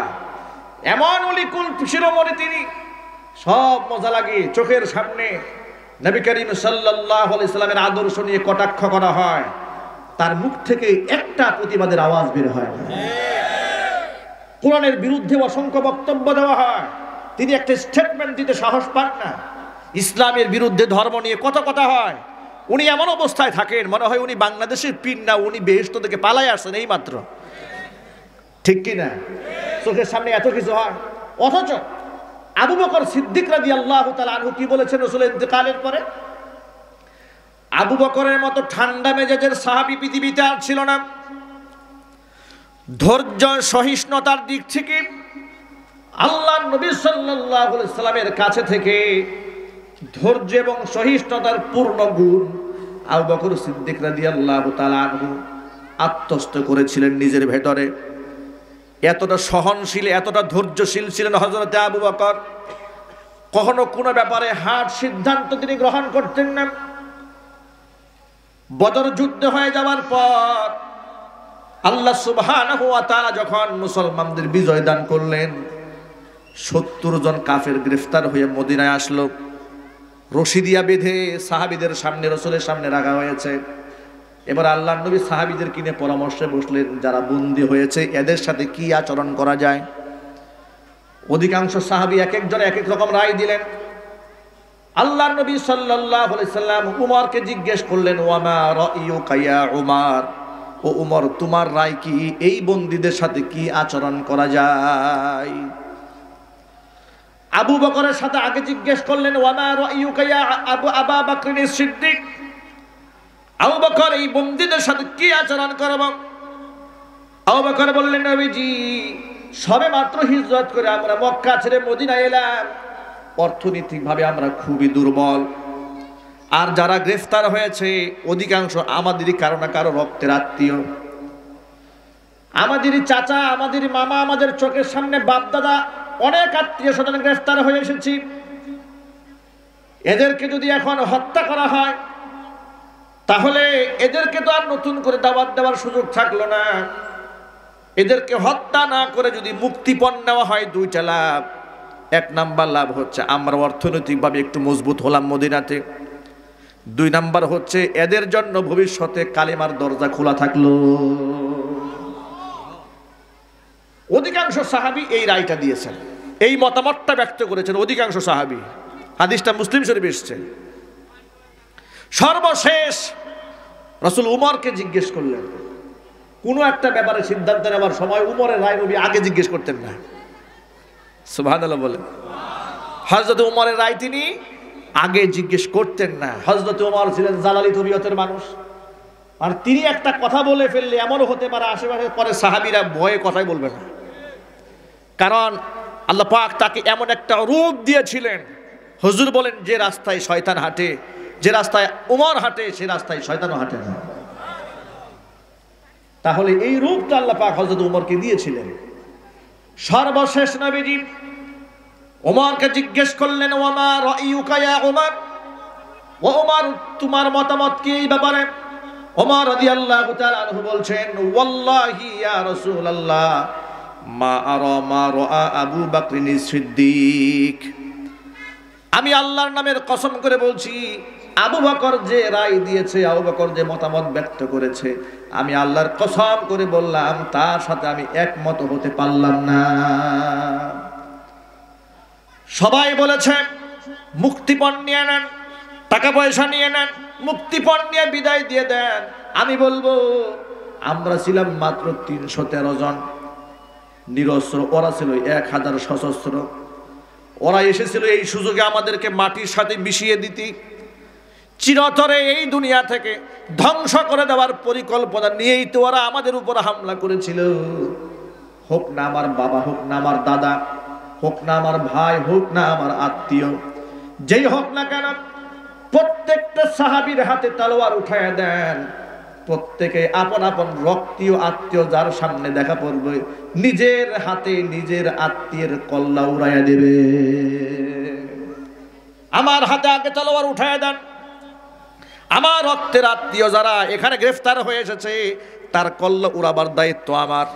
এমন অলিকুল শিরোমণি তিনি। সব মজা লাগে, চোখের সামনে নবী করিম সাল্লাল্লাহু আলাইহি সাল্লামের আদর্শ নিয়ে কটাক্ষ করা হয়, তার মুখ থেকে একটা প্রতিবাদের আওয়াজ বের হয় না। কোরআনের বিরুদ্ধে অসংখ্য বক্তব্য দেওয়া হয়, তিনি একটা স্টেটমেন্ট দিতে সাহস পান না। ইসলামের বিরুদ্ধে ধর্ম নিয়ে কত কথা হয়, উনি এমন অবস্থায় থাকেন মনে হয় উনি বাংলাদেশের পীর না, উনি বেহেশত থেকে পালায় আসেন এই মাত্র, ঠিক কি না? চোখের সামনে এত কিছু হয়, অথচ আবু বকর সিদ্দিক রাদিয়াল্লাহু তাআলা আনহু কি বলেছেন রাসূলের ইন্তেকালের পরে? আবু বকরের মতো ঠান্ডা মেজাজের সাহাবী পৃথিবীতে আর ছিল না। ধৈর্য সহিষ্ণুতার দিক থেকে আল্লাহর নবী সাল্লাল্লাহু আলাইহি সাল্লামের কাছে থেকে ধৈর্য এবং সহিষ্ণুতার পূর্ণ গুণ আবু বকর সিদ্দিক রাদিয়াল্লাহু তাআলা আনহু আত্মস্থ করেছিলেন নিজের ভেতরে। এতটা সহনশীল, এতটা ধৈর্যশীল ছিলেন হযরতে আবু বকর। কখনো কোনো ব্যাপারে হার্ড সিদ্ধান্ত তিনি গ্রহণ করতেন না। বদর যুদ্ধ হয়ে যাওয়ার পর আল্লাহ সুবহানাহু ওয়া তাআলা যখন মুসলমানদের বিজয় দান করলেন, 70 জন কাফের গ্রেফতার হয়ে মদিনায় আসলো। রশি দিয়া বেঁধে সাহাবীদের সামনে, রাসূলের সামনে রাখা হয়েছে। এবার আল্লাহর নবী সাহাবীদের কিনে পরামর্শে বসলেন, যারা বন্দী হয়েছে এদের সাথে কি আচরণ করা যায়। অধিকাংশ সাহাবী এক একজন এক এক রকম রায় দিলেন। আল্লাহর নবী সাল্লাল্লাহু আলাইহি সাল্লাম উমরকে জিজ্ঞেস করলেন, ওয়ামা রাইয়ুকা ইয়া উমর, ও উমর তোমার রায় কি, এই বন্দীদের সাথে কি আচরণ করা যায়? আবু বকরের সাথে আগে জিজ্ঞেস করলেন, ওয়ামা রাইয়ুকা ইয়া আবু বকর সিদ্দিক, আবু বকর এই বন্দীদের সাথে কি আচরণ করব? আবু বকর বললেন, নবীজি সবে মাত্র হিজরত করে আমরা মক্কা ছেড়ে মদিনায় এলাম, অর্থনৈতিকভাবে আমরা খুবই দুর্বল, আর যারা গ্রেফতার হয়েছে অধিকাংশ আমাদেরই কারো না কারো রক্তের আত্মীয়, আমাদেরই চাচা, আমাদেরই মামা, আমাদের চোখের সামনে বাপ দাদা অনেক আত্মীয় স্বজন গ্রেফতার হয়ে এসেছি। এদেরকে যদি এখন হত্যা করা হয় তাহলে এদেরকে তো আর নতুন করে দাওয়াত দেওয়ার সুযোগ থাকলো না। এদেরকে হত্যা না করে যদি মুক্তিপণ নেওয়া হয়, দুইটা লাভ। এক নাম্বার লাভ হচ্ছে আমরা অর্থনৈতিকভাবে একটু মজবুত হলাম মদিনাতে। 2 নাম্বার হচ্ছে এদের জন্য ভবিষ্যতে কালিমার দরজা খোলা থাকলো। অধিকাংশ সাহাবী এই রায়টা দিয়েছেন, এই মতামতটা ব্যক্ত করেছেন অধিকাংশ সাহাবী। হাদিসটা মুসলিম শরীফে এসেছে। সর্বশেষ রাসূল উমরকে জিজ্ঞেস করলেন, কোন একটা ব্যাপারে সিদ্ধান্ত নেওয়ার সময় উমরের রায় নবী আগে জিজ্ঞেস করতেন না। সুবহানাল্লাহ বলেন। হযরত উমরের রায় তিনি আগে জিজ্ঞেস করতেন না। হযরত উমর ছিলেন জালালি তবিয়তের মানুষ, আর তিনি একটা কথা বলে ফেললে এমনও হতে পারে আশেপাশে পরে সাহাবীরা ভয়ে কথাই বলবে না, কারণ আল্লাহ পাক তাকে এমন একটা রূপ দিয়েছিলেন। হুজুর বলেন, যে রাস্তায় শয়তান হাঁটে, যে রাস্তায় উমর হাঁটে, সে রাস্তায় শয়তানও হাঁটে না। তাহলে এই রূপটা আল্লাহ পাক হযরত উমরকে দিয়েছিলেন। সর্বশেষ নবীজি উমরকে জিজ্ঞেস করলেন, ওয়ামা রাইয়ুকা ইয়া উমর, ও উমর তোমার মতামত কি এই ব্যাপারে? উমর রাদিয়াল্লাহু তাআলা আনহু বলছেন, ওয়াল্লাহি ইয়া রাসূলুল্লাহ মা আরা মা রাআ আবু বকর সিদ্দিক, আমি আল্লাহর নামের কসম করে বলছি, আবু বকর যে রায় দিয়েছে, আবু বকর যে মতামত ব্যক্ত করেছে, আমি আল্লাহর কসম করে বললাম তার সাথে আমি একমত হতে পারলাম না। সবাই বলেছে মুক্তিপণ নিয়ে নেন, টাকা পয়সা নিয়ে নেন, মুক্তিপণ নিয়ে বিদায় দিয়ে দেন। আমি বলবো আমরা ছিলাম মাত্র 313 জন নিরস্ত্র, ওরা ছিল 1000 সশস্ত্র। ওরা এসেছিল এই সুযোগে আমাদেরকে মাটির সাথে মিশিয়ে দিতে, চিরতরে এই দুনিয়া থেকে ধ্বংস করে দেওয়ার পরিকল্পনা নিয়েই তো ওরা আমাদের উপর হামলা করেছিল। হোক না আমার বাবা, হোক না আমার দাদা, হোক না আমার ভাই, হোক না আমার আত্মীয়, যেই হোক না কেন প্রত্যেকটা সাহাবীর হাতে তলোয়ার উঠায় দেন। প্রত্যেকে আপন আপন রক্তীয় আত্মীয় যার সামনে দেখা পড়বে নিজের হাতে নিজের আত্মীয়ের কল্লা উড়াইয়া দেবে। আমার হাতে আগে তলোয়ার উঠায় দেন, আমার রক্তের আত্মীয় যারা এখানে গ্রেফতার হয়ে এসেছে তার কল্লা উড়াবার দায়িত্ব আমার।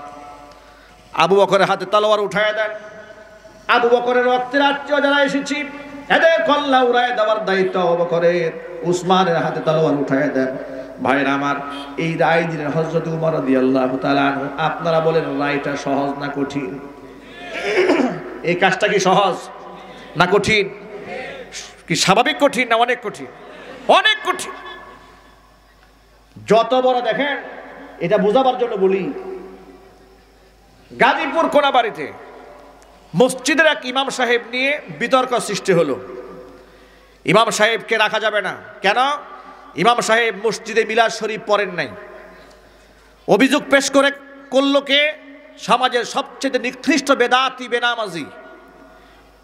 আবু বকরের হাতে তলোয়ার উঠায় দেন, আবু বকরের রক্তের আত্মীয় যারা এসেছি এদের কল্লা উড়ায় দেওয়ার দায়িত্ব আবু বকরের। উসমানের হাতে তলোয়ার উঠায় দেন। ভাইরা আমার, এই রায় দিলেন হযরত উমর রাদিয়াল্লাহু তাআলা আনহু। আপনারা বলেন রায়টা সহজ না কঠিন? এই কাজটা কি সহজ না কঠিন? কি স্বাভাবিক কঠিন না অনেক কঠিন? অনেক কঠিন। যত বড় দেখেন, এটা বোঝাবার জন্য বলি, গাজীপুর কোনাবাড়িতে মসজিদের এক ইমাম সাহেব নিয়ে বিতর্ক সৃষ্টি হলো। ইমাম সাহেবকে রাখা যাবে না কেন? ইমাম সাহেব মসজিদে মিলাদ শরীফ পড়েন নাই। অভিযোগ পেশ করলো কে? সমাজের সবচেয়ে নিকৃষ্ট বেদাতি বেনামাজি।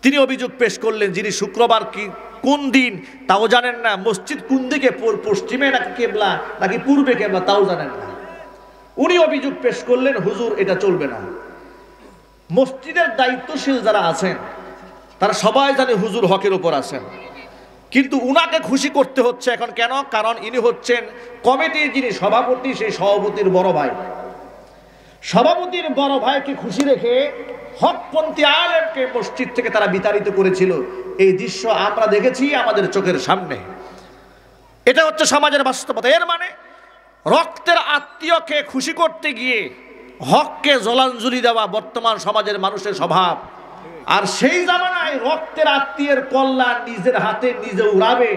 তিনি অভিযোগ পেশ করলেন, যিনি শুক্রবার কি কোন দিন তাও জানেন না, মসজিদ কোন দিকে, পশ্চিমে নাকি কেবলা নাকি পূর্বে কেবলা তাও জানেন না। উনি অভিযোগ পেশ করলেন, হুজুর এটা চলবে না। মসজিদের দায়িত্বশীল যারা আছেন তারা সবাই জানে হুজুর হকের উপর আছেন, কিন্তু উনাকে খুশি করতে হচ্ছে এখন কেন? কারণ ইনি হচ্ছেন কমিটির যিনি সভাপতি, সেই সভাপতির বড় ভাই। সভাপতির বড় ভাইকে খুশি রেখে হকপন্থী আলেমকে মসজিদ থেকে তারা বিতাড়িত করেছিল। এই দৃশ্য আমরা দেখেছি আমাদের চোখের সামনে। এটা হচ্ছে সমাজের বাস্তবতা। এর মানে রক্তের আত্মীয়কে খুশি করতে গিয়ে হককে জলাঞ্জলি দেওয়া বর্তমান সমাজের মানুষের স্বভাব। আর সেই জামানায় রক্তের আত্মীয়ের কল্যাণ নিজের হাতে নিজে উড়াবে,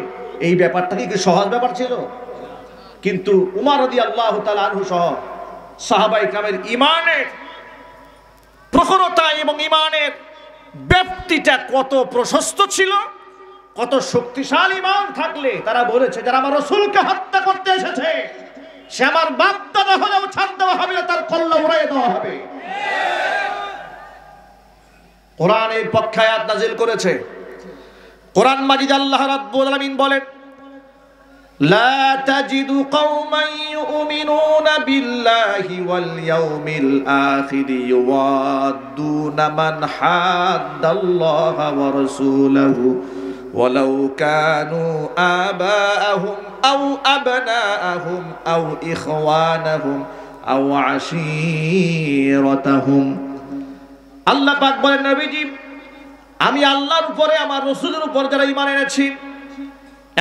এই ব্যাপারটা কি সহজ ব্যাপার ছিল? কিন্তু উমর রাদিয়াল্লাহু তাআলা আনহু সহ সাহাবায়ে কেরামের ইমানের প্রখরতা এবং ইমানের ব্যাপ্তিটা কত প্রশস্ত ছিল, কত শক্তিশালী ইমান থাকলে তারা বলেছে, যারা আমার রাসূলকে হত্যা করতে এসেছে সে আমার বাপ দাদা হলেও ছাড় দেওয়া হবে না, তার কল্লা উড়াইয়ে দেওয়া হবে। কোরআন এর পক্ষে আয়াত নাযিল করেছে। কোরআন মাজিদ আল্লাহ রাব্বুল আলামিন বলেন, লা তাজিদু কওমান ইউমিনুনা বিল্লাহি ওয়াল ইয়াউমিল আখির ইউয়াদ্দুনা মান হাদ্দাল্লাহা ওয়া রাসূলাহু ওয়ালাউ কানু আবাআহুম আও আবনাআহুম আও ইখওয়ানাহুম আও আশীরাতাহুম। আল্লাহ পাক বলেন, নবীজি আমি আল্লাহর উপরে আমার রাসূলের উপর যারা ঈমান এনেছি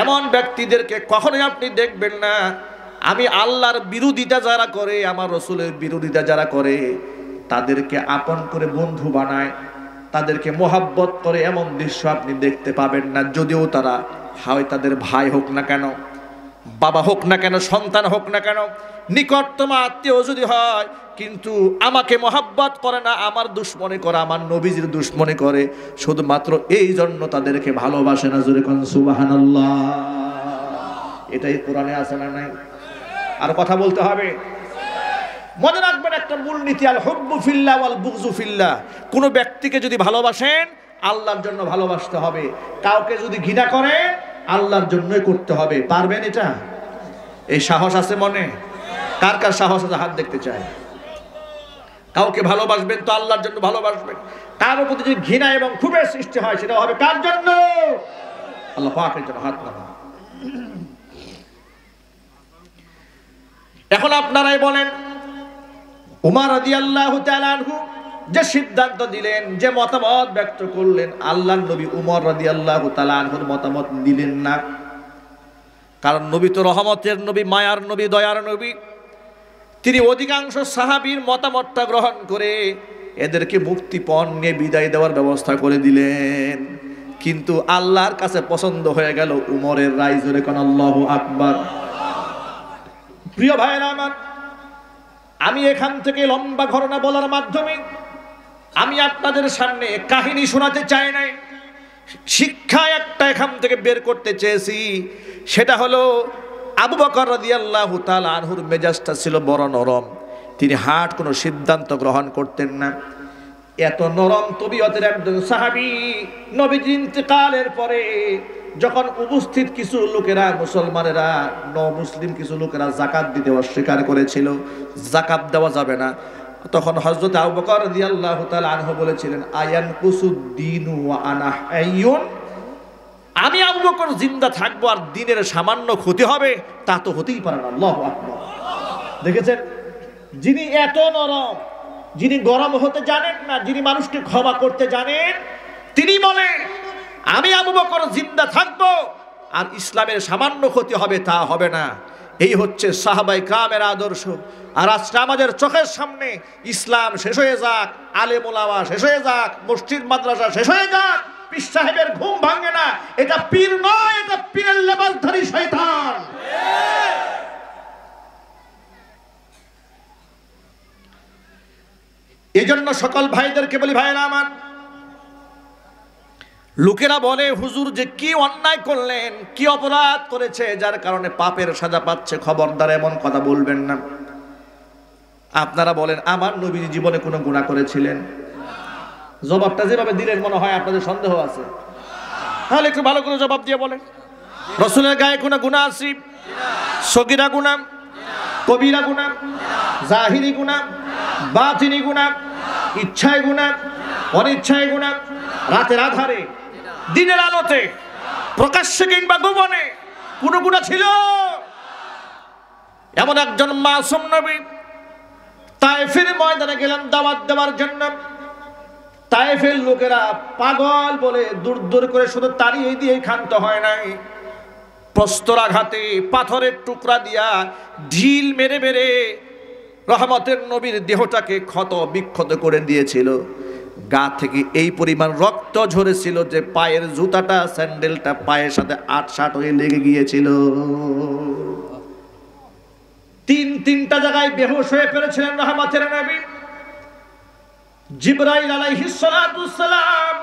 এমন ব্যক্তিদেরকে কখনোই আপনি দেখবেন না আমি আল্লাহর বিরোধিতা যারা করে, আমার রাসূলের বিরোধিতা যারা করে তাদেরকে আপন করে বন্ধু বানায়, তাদেরকে মোহাব্বত করে, এমন দৃশ্য আপনি দেখতে পাবেন না। যদিও তারা হয় তাদের ভাই হোক না কেন, বাবা হোক না কেন, সন্তান হোক না কেন, নিকটতম আত্মীয় যদি হয়, কিন্তু আমাকে মোহাব্বত করে না, আমার দুশ্মনী করে, আমার নবীজির দুশ্মনী করে, শুধুমাত্র এই জন্য তাদেরকে ভালোবাসে না। জোরে কোন সুবহানাল্লাহ। এটাই কোরআনে আছে না নাই? আর কথা বলতে হবে। মনে রাখবেন একটা মূলনীতি, আল হুব্বু ফিল্লাহ ওয়াল বুগযু ফিল্লাহ। কোন ব্যক্তিকে যদি ভালোবাসেন আল্লাহর জন্য ভালোবাসতে হবে, কাউকে যদি ঘৃণা করেন আল্লাহর জন্যই করতে হবে। পারবেন এটা? এই সাহস আছে মনে? কার কার সাহস আছে হাত দেখতে চাই। কাউকে ভালোবাসবেন তো আল্লাহর জন্য ভালোবাসবেন। কার প্রতি যদি ঘৃণা এবং ক্ষোভের সৃষ্টি হয় সেটা হবে কার জন্য? আল্লাহ পাকের জন্য। হাত নামান। এখন আপনারাই বলেন, উমর রাদিয়াল্লাহু তাআলা আনহু যে সিদ্ধান্ত দিলেন, যে মতামত ব্যক্ত করলেন, আল্লাহর নবী উমর রাদিয়াল্লাহু তাআলা আনহুর মতামত দিলেন না। কারণ নবী তো রহমতের নবী, মায়ার নবী, দয়ার নবী। তিনি অধিকাংশ সাহাবীর মতামতটা গ্রহণ করে এদেরকে মুক্তিপণ নিয়ে বিদায় দেওয়ার ব্যবস্থা করে দিলেন। কিন্তু আল্লাহর কাছে পছন্দ হয়ে গেল উমরের রায়। জোরে কোন আল্লাহু আকবার। প্রিয় ভাইরা আমার, আমি এখান থেকে লম্বা ঘটনা বলার মাধ্যমে আমি আপনাদের সামনে কাহিনী শোনাতে চাই নাই, শিক্ষা একটা এখান থেকে বের করতে চেয়েছি। সেটা হলো আবু বকর রাদিয়াল্লাহু তাআলা আনহুর মেজাজটা ছিল বড় নরম। তিনি হাট কোনো সিদ্ধান্ত গ্রহণ করতেন না। এত নরম তবিয়তের একজন সাহাবী, নবীজি ইন্তেকালের পরে যখন উপস্থিত কিছু লোকেরা, মুসলমানেরা, মুসলিম কিছু লোকেরা যাকাত দিতে অস্বীকার করেছিল, যাকাত দেওয়া যাবে না, তখন হযরত আবু বকর রাদিয়াল্লাহু তাআলা আনহু বলেছিলেন, আয়ান কুসুদ্দিন ওয়া আনা হাইয়ুন, আমি আবু বকর জিন্দা থাকবো আর দ্বীনের সামান্য ক্ষতি হবে, তা তো হতেই পারে না। আল্লাহু আকবার। দেখেছেন, যিনি এত নরম, যিনি গরম হতে জানেন না, যিনি মানুষকে ক্ষমা করতে জানেন, তিনি বলেন আমি আবু বকর জিন্দা থাকবো আর ইসলামের সামান্য ক্ষতি হবে, তা হবে না। এই হচ্ছে সাহাবায়ে কেরামের আদর্শ। আর আজকে আমাদের চোখের সামনে ইসলাম শেষ হয়ে যাক, আলেম ওলামা শেষ হয়ে যাক, মসজিদ মাদ্রাসা শেষ হয়ে যাক, পীর সাহেবের ঘুম ভাঙে না। এটা পীর নয়, এটা পীরের লেবাসধারী শয়তান। এজন্য সকল ভাইদেরকে বলি, ভাইরা আমার, লোকেরা বলে হুজুর যে কি অন্যায় করলেন, কি অপরাধ করেছে যার কারণে পাপের সাজা পাচ্ছে, খবরদার এমন কথা বলবেন না। আপনারা বলেন আমার নবীজি জীবনে কোনো গুনাহ করেছিলেন? জবাবটা যেভাবে দিলেন মনে হয় আপনাদের সন্দেহ আছে। তাহলে একটু ভালো করে জবাব দিয়ে বলেন, রাসূলের গায়ে কোনো গুনাহ আছে? সগীরা গুনাহ, কবিরা গুনাহ, জাহিরি গুনাহ, বাতিনি গুনাহ, ইচ্ছায় গুনাহ, অনিচ্ছায় গুনাহ, রাতের আধারে, দিনের আলোতে, প্রকাশ্যে কিংবা গোপনে কোনো গুনাহ ছিল? এমন একজন মাসুম নবী তায়েফের ময়দানে গেলেন দাওয়াত দেওয়ার জন্য। তায়েফের লোকেরা পাগল বলে দূর দূর করে শুধু তাড়িয়ে দিয়ে ক্ষান্ত হয় নাই, প্রস্তরাঘাতে, পাথরের টুকরা দিয়া ঢিল মেরে মেরে রহমতের নবীর দেহটাকে ক্ষত বিক্ষত করে দিয়েছিল। গা থেকে এই পরিমাণ রক্ত ঝরেছিল যে পায়ের জুতাটা, স্যান্ডেলটা পায়ের সাথে আটসাট হয়ে লেগে গিয়েছিল। তিনটা জায়গায় বেহুশ হয়ে পড়েছিলেন রহমতের নবী। জিবরাইল আলাইহিস সালাতুস সালাম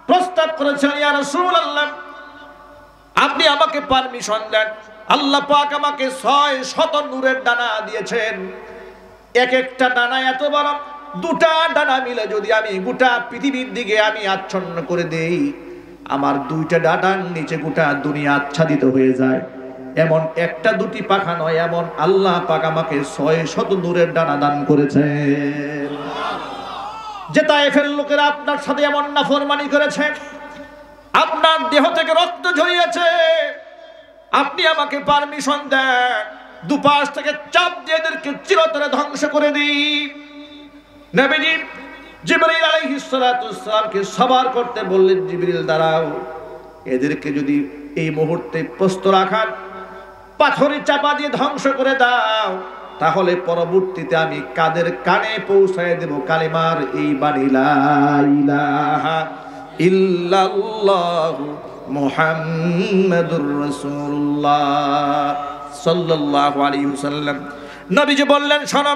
প্রস্তাব করেছেন, ইয়া রাসূলুল্লাহ, আপনি আমাকে পারমিশন দেন। আল্লাহ পাক আমাকে 600 নূরের ডানা দিয়েছেন। এক একটা ডানা এত বড়, দুটা ডানা মিলে যদি আমি গোটা পৃথিবীর দিকে আমি আচ্ছন্ন করে দেই, আমার দুইটা ডানার নিচে গোটা দুনিয়া আচ্ছাদিত হয়ে যায়। এমন একটা দুটি পাখা নয়, এমন আল্লাহ পাক আমাকে 600 নূরের ডানা দান করেছেন। যে তায়েফের লোকেরা আপনার সাথে এমন নাফরমানি করেছে, আপনার দেহ থেকে রক্ত ঝরিয়েছে, আপনি আমাকে পারমিশন দেন, দুপাশ থেকে চাপ দিয়ে এদেরকে চিরতরে ধ্বংস করে দিই। নবীজি জিবরাইল আলাইহিস সালাতুস সালামকে সবার করতে বললেন, জিবরিল দাঁড়াও, এদেরকে যদি এই মুহূর্তে প্রস্তরাঘাত, পাথরে চাপা দিয়ে ধ্বংস করে দাও, তাহলে পরবর্তীতে আমি কাদের কানে পৌঁছায় দেব কালিমার এই বাণী, লা ইলাহা ইল্লাল্লাহু মুহাম্মাদুর রাসূলুল্লাহ সাল্লাল্লাহু আলাইহি ওয়াসাল্লাম। নবীজি বললেন, শোনো,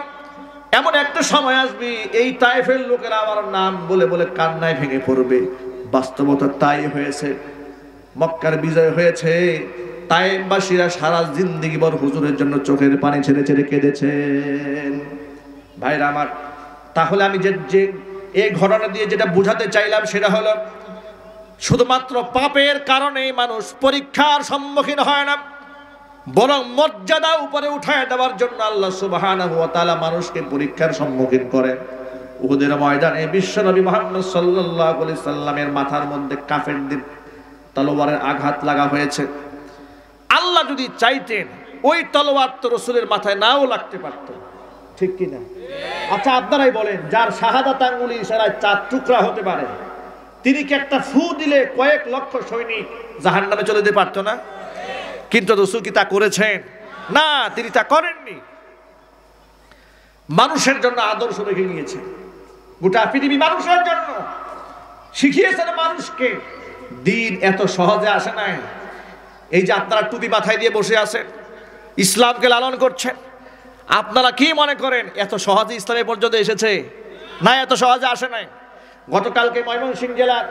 এমন একটা সময় আসবে এই তায়েফের লোকেরা আমার নাম বলে বলে কান্নায় ভেঙে পড়বে। বাস্তবতা তাই হয়েছে। মক্কার বিজয় হয়েছে, তায়েফবাসীরা সারা জিন্দেগি ভর হুজুরের জন্য চোখের পানি ছেড়ে ছেড়ে কেঁদেছেন। ভাইরা আমার, তাহলে আমি যে এই ঘটনা দিয়ে যেটা বুঝাতে চাইলাম সেটা হলো, শুধুমাত্র পাপের কারণে মানুষ পরীক্ষার সম্মুখীন হয় না, বরং মর্যাদা উপরে উঠায় দেওয়ার জন্য আল্লাহ সুবহানাহু ওয়া তাআলা মানুষকে পরীক্ষার সম্মুখীন করেন। উহুদের ময়দানে বিশ্বনবী মুহাম্মদ সাল্লাল্লাহু আলাইহি সাল্লামের মাথার মধ্যে কাফেরদের তলোয়ারের আঘাত লাগা হয়েছে। আল্লাহ যদি চাইতেন ওই তলোয়ার তো রাসূলের মাথায় নাও লাগতে পারত, ঠিক কি না? আচ্ছা আপনারাই বলেন, যার শাহাদাত আঙ্গুলি ইশারায় 4 টুকরা হতে পারে, তিনি কি একটা ফু দিলে কয়েক লক্ষ সৈনিক জাহান্নামে চলে যেতে পারতো না? কিন্তু রাসূল কি তা করেছেন? না, তিনি তা করেননি। মানুষের জন্য আদর্শ রেখে গিয়েছে, গোটা পৃথিবী মানুষের জন্য শিখিয়েছেন মানুষকে। দিন এত সহজে আসে নাই। এই যে আপনারা টুপি মাথায় দিয়ে বসে আছেন, ইসলামকে লালন করছেন, আপনারা কি মনে করেন এত সহজে ইসলামে পর্যন্ত এসেছে? না, এত সহজে আসে নাই। গতকালকে ময়মনসিংহ জেলার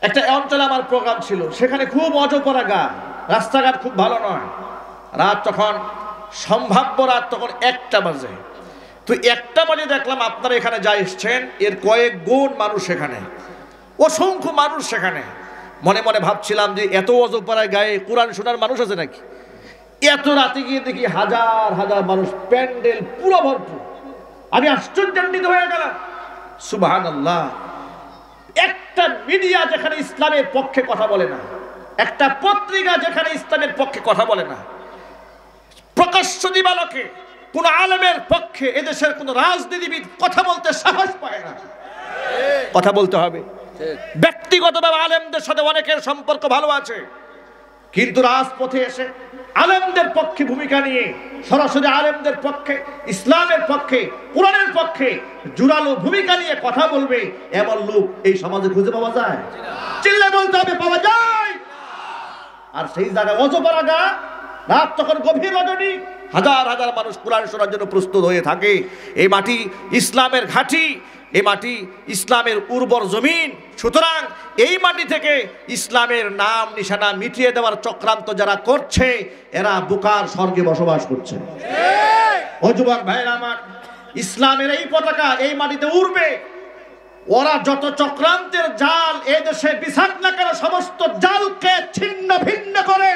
একটা অঞ্চলে আমার প্রোগ্রাম ছিল, সেখানে খুব অজপরা গা, রাস্তাঘাট খুব ভালো নয়। রাত তখন সম্ভাব্য রাত তখন 1টা বাজে। তো 1টা বাজে দেখলাম আপনারা এখানে যা এসছেন এর কয়েক গুণ মানুষ সেখানে, অসংখ্য মানুষ সেখানে। মনে মনে ভাবছিলাম যে এত অজপরা গায়ে কোরআন শোনার মানুষ আছে নাকি? এত রাতে গিয়ে দেখি হাজার হাজার মানুষ, প্যান্ডেল পুরো ভরপুর। আমি আশ্চর্যান্বিত হয়ে গেলাম। সুবহানাল্লাহ। একটা মিডিয়া যেখানে ইসলামের পক্ষে কথা বলে না, একটা পত্রিকা যেখানে ইসলামের পক্ষে কথা বলে না, প্রকাশ্য দিবালোকে কোন আলেমের পক্ষে এদেশের কোন রাজনীতিবিদ কথা বলতে সাহস পায় না। কথা বলতে হবে। ব্যক্তিগতভাবে আলেমদের সাথে অনেকের সম্পর্ক ভালো আছে, কিন্তু রাজপথে এসে আলেমদের পক্ষে ভূমিকা নিয়ে সরাসরি আলেমদের পক্ষে, ইসলামের পক্ষে, কোরআনের পক্ষে জোরালো ভূমিকা নিয়ে কথা বলবে এমন লোক এই সমাজে খুঁজে পাওয়া যায়? চিল্লে বলতে হবে, পাওয়া যায়। আর সেই জায়গায় অজপরা গা, রাত তখন গভীর রজনী, হাজার হাজার মানুষ কোরআন শোনার জন্য প্রস্তুত হয়ে থাকে। এই মাটি ইসলামের ঘাঁটি, এই মাটি ইসলামের উর্বর জমিন। সুতরাং এই মাটি থেকে ইসলামের নাম নিশানা মিটিয়ে দেওয়ার চক্রান্ত যারা করছে, এরা বুকার স্বর্গে বসবাস করছে। ও যুবক ভাইরা আমার, ইসলামের এই পতাকা এই মাটিতে উড়বে। ওরা যত চক্রান্তের জাল এই দেশে বিছাক না কেন, সমস্ত জালকে ছিন্ন ভিন্ন করে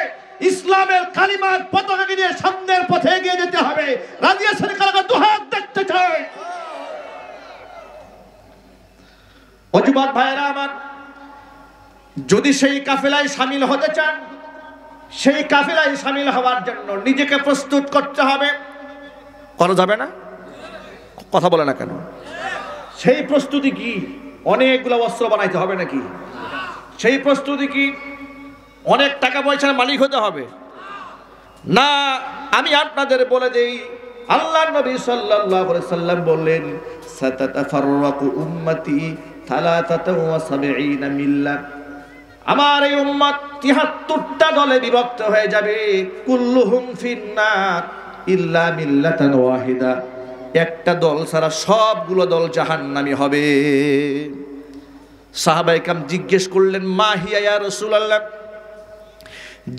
ইসলামের কালিমার পতাকাকে নিয়ে সামনের পথে এগিয়ে যেতে হবে। রাজি আছেন কারা? দুহাত দেখতে চাই। ও যুবক ভাইরা আমার, যদি সেই কাফেলায় শামিল হতে চান, সেই কাফেলায় শামিল হওয়ার জন্য নিজেকে প্রস্তুত করতে হবে। করা যাবে না? কথা বলে না কেন? সেই প্রস্তুতি কি? অনেকগুলো অস্ত্র বানাইতে হবে নাকি? সেই প্রস্তুতি কি অনেক টাকা পয়সার মালিক হতে হবে? না, আমি আপনাদের বলে দেই, আল্লাহর নবী সাল্লাল্লাহু আলাইহি সাল্লাম বললেন, সাতাতাফাররাকু উম্মতি 73 মিল্লাহ। আমার এই উম্মত 73টা দলে বিভক্ত হয়ে যাবে। কুল্লুহুম ফিন্নার ইল্লা মিল্লাতান ওয়াহিদা। একটা দল ছাড়া সবগুলো দল জাহান্নামী হবে। সাহাবায়ে কেরাম জিজ্ঞেস করলেন, মা হিয়া ইয়া রাসূলুল্লাহ,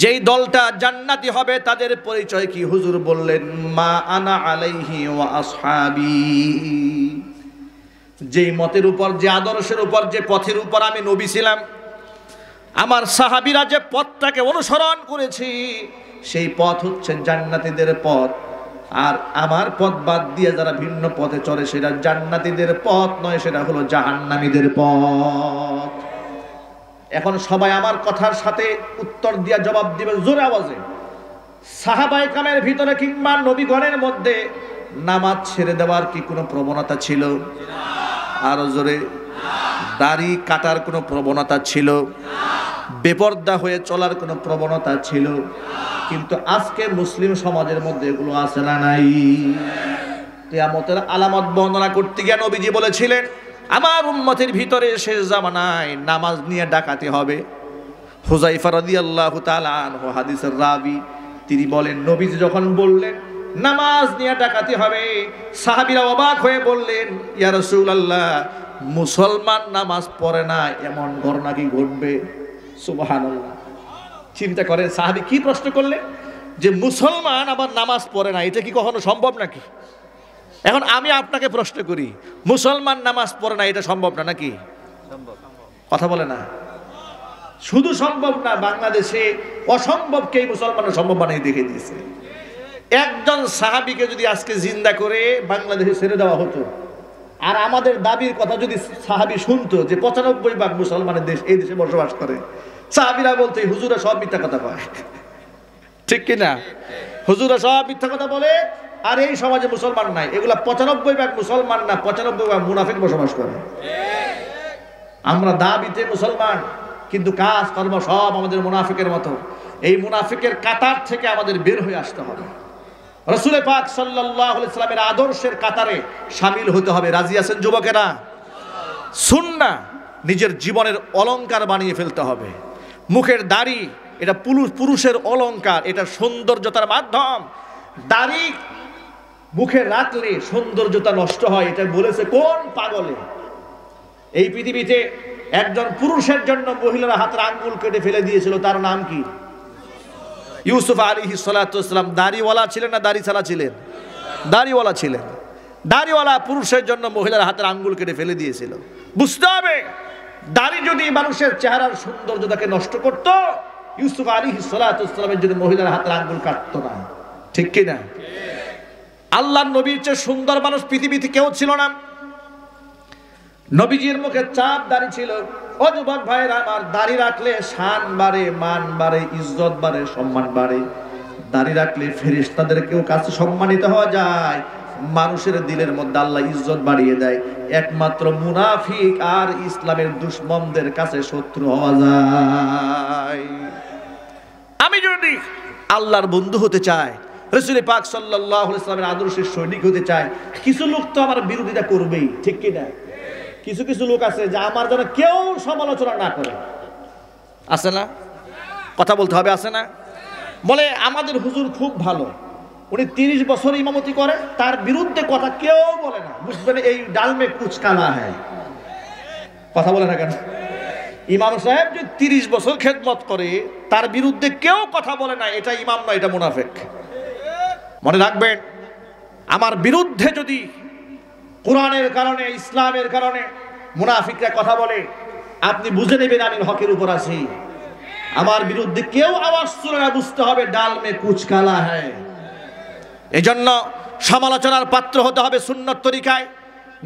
যেই দলটা জান্নাতি হবে তাদের পরিচয় কি? হুজুর বললেন, মা আনা আলাইহি ওয়া আসহাবি। যেই মতের উপর, যে আদর্শের উপর, যে পথের উপর আমি নবী ছিলাম, আমার সাহাবীরা যে পথটাকে অনুসরণ করেছি, সেই পথ হচ্ছে জান্নাতীদের পথ। আর আমার পথ বাদ দিয়ে যারা ভিন্ন পথে চলে, সেটা জান্নাতীদের পথ নয়, সেটা হলো জাহান্নামীদের পথ। এখন সবাই আমার কথার সাথে উত্তর দিয়া জবাব দিবে জোরে আওয়াজে। সাহাবায়ে কেরামের ভিতরে কিংবা নবীগণের মধ্যে নামাজ ছেড়ে দেওয়ার কি কোনো প্রবণতা ছিল? আরো জোরে। দাড়ি কাটার কোনো প্রবণতা ছিল? বেপরদা হয়ে চলার কোনো প্রবণতা ছিল? কিন্তু আজকে মুসলিম সমাজের মধ্যে এগুলো আছে না নাই? কিয়ামতের আলামত বর্ণনা করতে গিয়ে নবীজি বলেছিলেন, আমার উম্মতের ভিতরে শেষ জামানায় নামাজ নিয়ে ডাকাতি হবে। হুযায়ফা রাদিয়াল্লাহু তাআলা আনহু হাদিসের রাবী, তিনি বলেন, নবীজি যখন বললেন নামাজ নিয়ে ডাকাতি হবে, সাহাবীরা অবাক হয়ে বললেন, ইয়া রাসূলুল্লাহ, মুসলমান নামাজ পড়ে না এমন ঘটনা কি ঘটবে? সুবহানাল্লাহ। চিন্তা করেন, সাহাবী কি প্রশ্ন করলেন যে মুসলমান আবার নামাজ পড়ে না, এটা কি কখনো সম্ভব নাকি? এখন আমি আপনাকে প্রশ্ন করি, মুসলমান নামাজ পড়ে না, এটা সম্ভব না নাকি? কথা বলে না। শুধু সম্ভব না, বাংলাদেশে অসম্ভবকে মুসলমানের সম্ভব বানিয়ে দেখে দিয়েছে। একজন সাহাবীকে যদি আজকে জিন্দা করে বাংলাদেশে ছেড়ে দেওয়া হতো, আর আমাদের দাবির কথা যদি সাহাবী শুনতো যে 95% মুসলমানের দেশ এই দেশে বসবাস করে, সাহাবীরা বলতে হুজুরা সব মিথ্যা কথা বলে। ঠিক কিনা? হুজুরা সব মিথ্যা কথা বলে, আর এই সমাজে মুসলমান নাই। এগুলা 95% মুসলমান না, 95% মুনাফিক বসবাস করে। আমরা দাবিতে মুসলমান, কিন্তু কাজ কর্ম সব আমাদের মুনাফিকের মতো। এই মুনাফিকের কাতার থেকে আমাদের বের হয়ে আসতে হবে। রাসূল পাক সাল্লাল্লাহু আলাইহি সাল্লামের আদর্শের কাতারে শামিল হতে হবে। রাজি আছেন যুবকেরা? সুন্নাহ নিজের জীবনের অলংকার বানিয়ে ফেলতে হবে। মুখের দাড়ি এটা পুরুষের অলংকার, এটা সৌন্দর্যতার মাধ্যম। দাড়ি মুখে রাখলে সৌন্দর্যতা নষ্ট হয়, এটা বলেছে কোন পাগলে? এই পৃথিবীতে একজন পুরুষের জন্য মহিলারা হাতের আঙ্গুল কেটে ফেলে দিয়েছিল, তার নাম কি? ইউসুফ আলাইহিস সালাতু ওয়াসসালাম। দাড়িওয়ালা ছিলেন না দাড়ি ছাড়া ছিলেন? দাড়িওয়ালা ছিলেন। দাড়িওয়ালা পুরুষের জন্য মহিলার হাতের আঙ্গুল কেটে ফেলে দিয়েছিল। বুঝতে হবে, দাড়ি যদি মানুষের চেহারার সৌন্দর্যতাকে নষ্ট করত, ইউসুফ আলাইহিস সালাতু ওয়াসসালামের জন্য মহিলার হাতের আঙ্গুল কাটতো না। ঠিক কি না? আল্লাহর নবীর চেয়ে সুন্দর মানুষ পৃথিবীতে কেউ ছিল না। নবীজির মুখে চাপ দাড়ি ছিল। ও যুবক ভাইরা আমার, দাড়ি রাখলে শান বাড়ে, মান বাড়ে, ইজ্জত বাড়ে, সম্মান বাড়ে। দাড়ি রাখলে ফেরেশতাদেরকেও কাছে সম্মানিত হওয়া যায়, মানুষের দিলের মধ্যে আল্লাহ ইজ্জত বাড়িয়ে দেয়। একমাত্র মুনাফিক আর ইসলামের দুশমনদের কাছে শত্রু হওয়া যায়। আমি যদি আল্লাহর বন্ধু হতে চাই, রাসূল পাক সাল্লাল্লাহু আলাইহি ওয়াসাল্লামের আদর্শের সৈনিক হতে চাই, কিছু লোক তো আমার বিরোধিতা করবেই, ঠিক কি না? কিছু কিছু লোক আছে যে আমার যেন কেউ সমালোচনা না করে, আছে না? কথা বলতে হবে, আছে না? বলে আমাদের হুজুর খুব ভালো, উনি 30 বছর ইমামতি করে, তার বিরুদ্ধে কথা কেউ বলে না। বুঝবেন এই ডালমে কুচ কালা হয়। কথা বলে না কেন? ইমাম সাহেব যে 30 বছর খেদমত করে, তার বিরুদ্ধে কেউ কথা বলে না, এটা ইমাম না, এটা মুনাফিক। মনে রাখবেন, আমার বিরুদ্ধে যদি কোরআনের কারণে, ইসলামের কারণে মুনাফিকরা কথা বলে, আপনি বুঝে নেবেন আমি হকের উপর আছি। আমার বিরুদ্ধে কেউ আওয়াজ তুলে না, বুঝতে হবে ডাল মে কুচ কালা হ্যায়। এজন্য সমালোচনার পাত্র হতে হবে সুন্নত তরিকায়।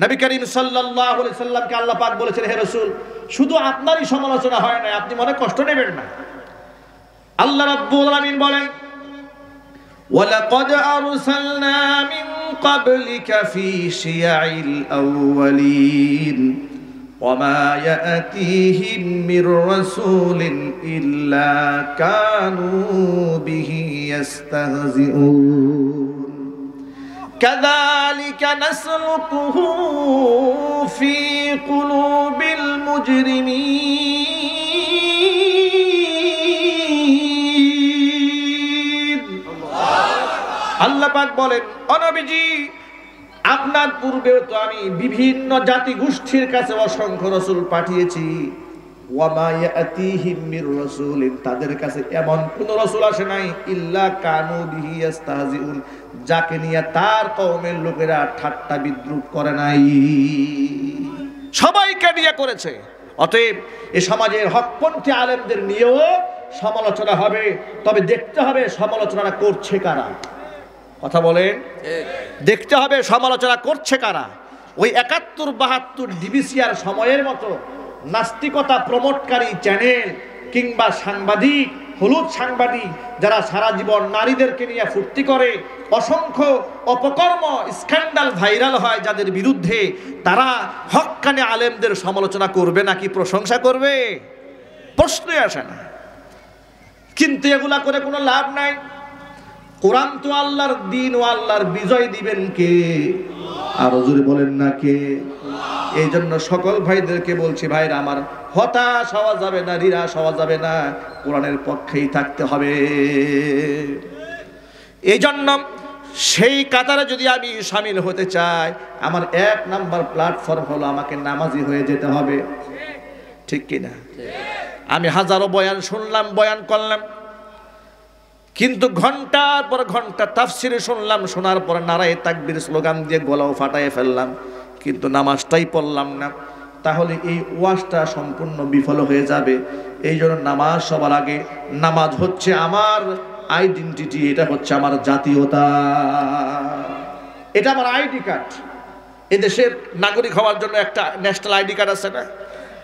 নবী করিম সাল্লাল্লাহু আলাইহি সাল্লামকে আল্লাহ পাক বলেছেন, হে রাসূল, শুধু আপনারই সমালোচনা হয় না, আপনি মনে কষ্ট নেবেন না। আল্লাহ রাব্বুল আলামিন বলেন, ওয়ালাকাদ আরসালনা মিন ক্বাবলিকা ফি শিয়াইল আউয়ালিন ওয়ামা ইয়াতিহিম মির রাসূলিন ইল্লা কানু বিহি ইস্তাহজিউন কাযালিকা নাসলুকুহু ফি কুলুবিল মুজরিমিন। আল্লাহ পাক বলেন, ও নবীজি, আপনার পূর্বেও তো আমি বিভিন্ন জাতি গোষ্ঠীর কাছে অসংখ্য রাসূল পাঠিয়েছি। ওয়ামা ইয়াতিহিম মির রাসূলিন, তাদের কাছে এমন কোন রাসূল আসে নাই, ইল্লা কানু বিহি ইস্তাহজিউন, যাকে নিয়ে তার কওমের লোকেরা ঠাট্টা বিদ্রুপ করে নাই। সবাইকে নিয়ে করেছে। অতএব এই সমাজের হকপন্থী আলেমদের নিয়েও সমালোচনা হবে, তবে দেখতে হবে সমালোচনা করছে কারা। কথা বলেন, দেখতে হবে সমালোচনা করছে কারা। ওই 71-72 ডিবিসিআর সময়ের মতো নাস্তিকতা প্রমোটকারী চ্যানেল কিংবা সাংবাদিক, হলুদ সাংবাদিক, যারা সারা জীবন নারীদেরকে নিয়ে ফুর্তি করে, অসংখ্য অপকর্ম স্ক্যান্ডাল ভাইরাল হয় যাদের বিরুদ্ধে, তারা হক্কানি আলেমদের সমালোচনা করবে নাকি প্রশংসা করবে? প্রশ্নই আসে না। কিন্তু এগুলা করে কোনো লাভ নাই। কোরআন তো আল্লাহর দিন ও আল্লাহর বিজয় দিবেন কে? আরো জোরে বলেন না কে? এই জন্য সকল ভাইদেরকে বলছি, ভাইরা আমার, হতাশ হওয়া যাবে না, নিরাশ হওয়া যাবে না, কোরআনের পক্ষেই থাকতে হবে। এই জন্য সেই কাতারে যদি আমি শামিল হতে চাই, আমার 1 নাম্বার প্ল্যাটফর্ম হলো আমাকে নামাজি হয়ে যেতে হবে। ঠিক কিনা? আমি হাজারো বয়ান শুনলাম, বয়ান করলাম, কিন্তু ঘন্টার পর ঘন্টা তাফসিরে শুনলাম, শোনার পর নারায়ে তাকবীর স্লোগান দিয়ে গলাও ফাটায় ফেললাম, কিন্তু নামাজটাই পড়লাম না। তাহলে এই ওয়াজটা সম্পূর্ণ বিফল হয়ে যাবে। এই জন্য নামাজ সবার আগে। নামাজ হচ্ছে আমার আইডেন্টিটি, এটা হচ্ছে আমার জাতীয়তা, এটা আমার আইডি কার্ড। এদেশের নাগরিক হওয়ার জন্য একটা ন্যাশনাল আইডি কার্ড আছে না?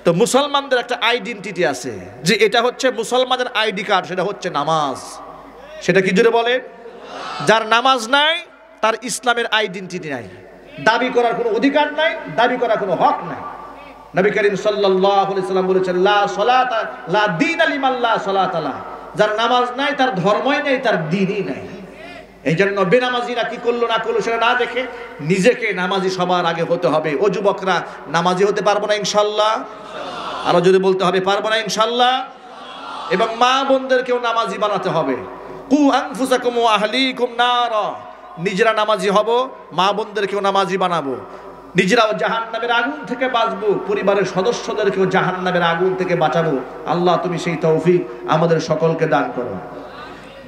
তো মুসলমানদের একটা আইডেন্টিটি আছে, যে এটা হচ্ছে মুসলমানদের আইডি কার্ড, সেটা হচ্ছে নামাজ। সেটা কি জোরে বলেন? যার নামাজ নাই তার ইসলামের আইডেন্টিটি নাই, দাবি করার কোনো অধিকার নাই, দাবি করার কোনো হক নাই। নবী করিম সাল্লাল্লাহু আলাইহি সাল্লাম বলেছেন, লা সালাতা লা দীনা লিমান লা সালাতা লা, যার নামাজ নাই তার ধর্মই নাই, তার দ্বীনই নাই। এই জন্য বেনামাজিরা কি করলো না করলো সেটা না দেখে নিজেকে নামাজি সবার আগে হতে হবে। ও যুবকরা, নামাজি হতে পারবো না ইনশাআল্লাহ? আরো যদি বলতে হবে, পারবো না ইনশাআল্লাহ। এবং মা বোনদেরকেও নামাজি বানাতে হবে। কু আনফুসাকুম ওয়া আহলিকুম নারা, নিজেরা নামাজি হব, মা বোনদেরকেও নামাজি বানাবো, নিজেরাও জাহান্নামের আগুন থেকে বাঁচবো, পরিবারের সদস্যদেরকেও জাহান্নামের আগুন থেকে বাঁচাবো। আল্লাহ তুমি সেই তৌফিক আমাদের সকলকে দান করো।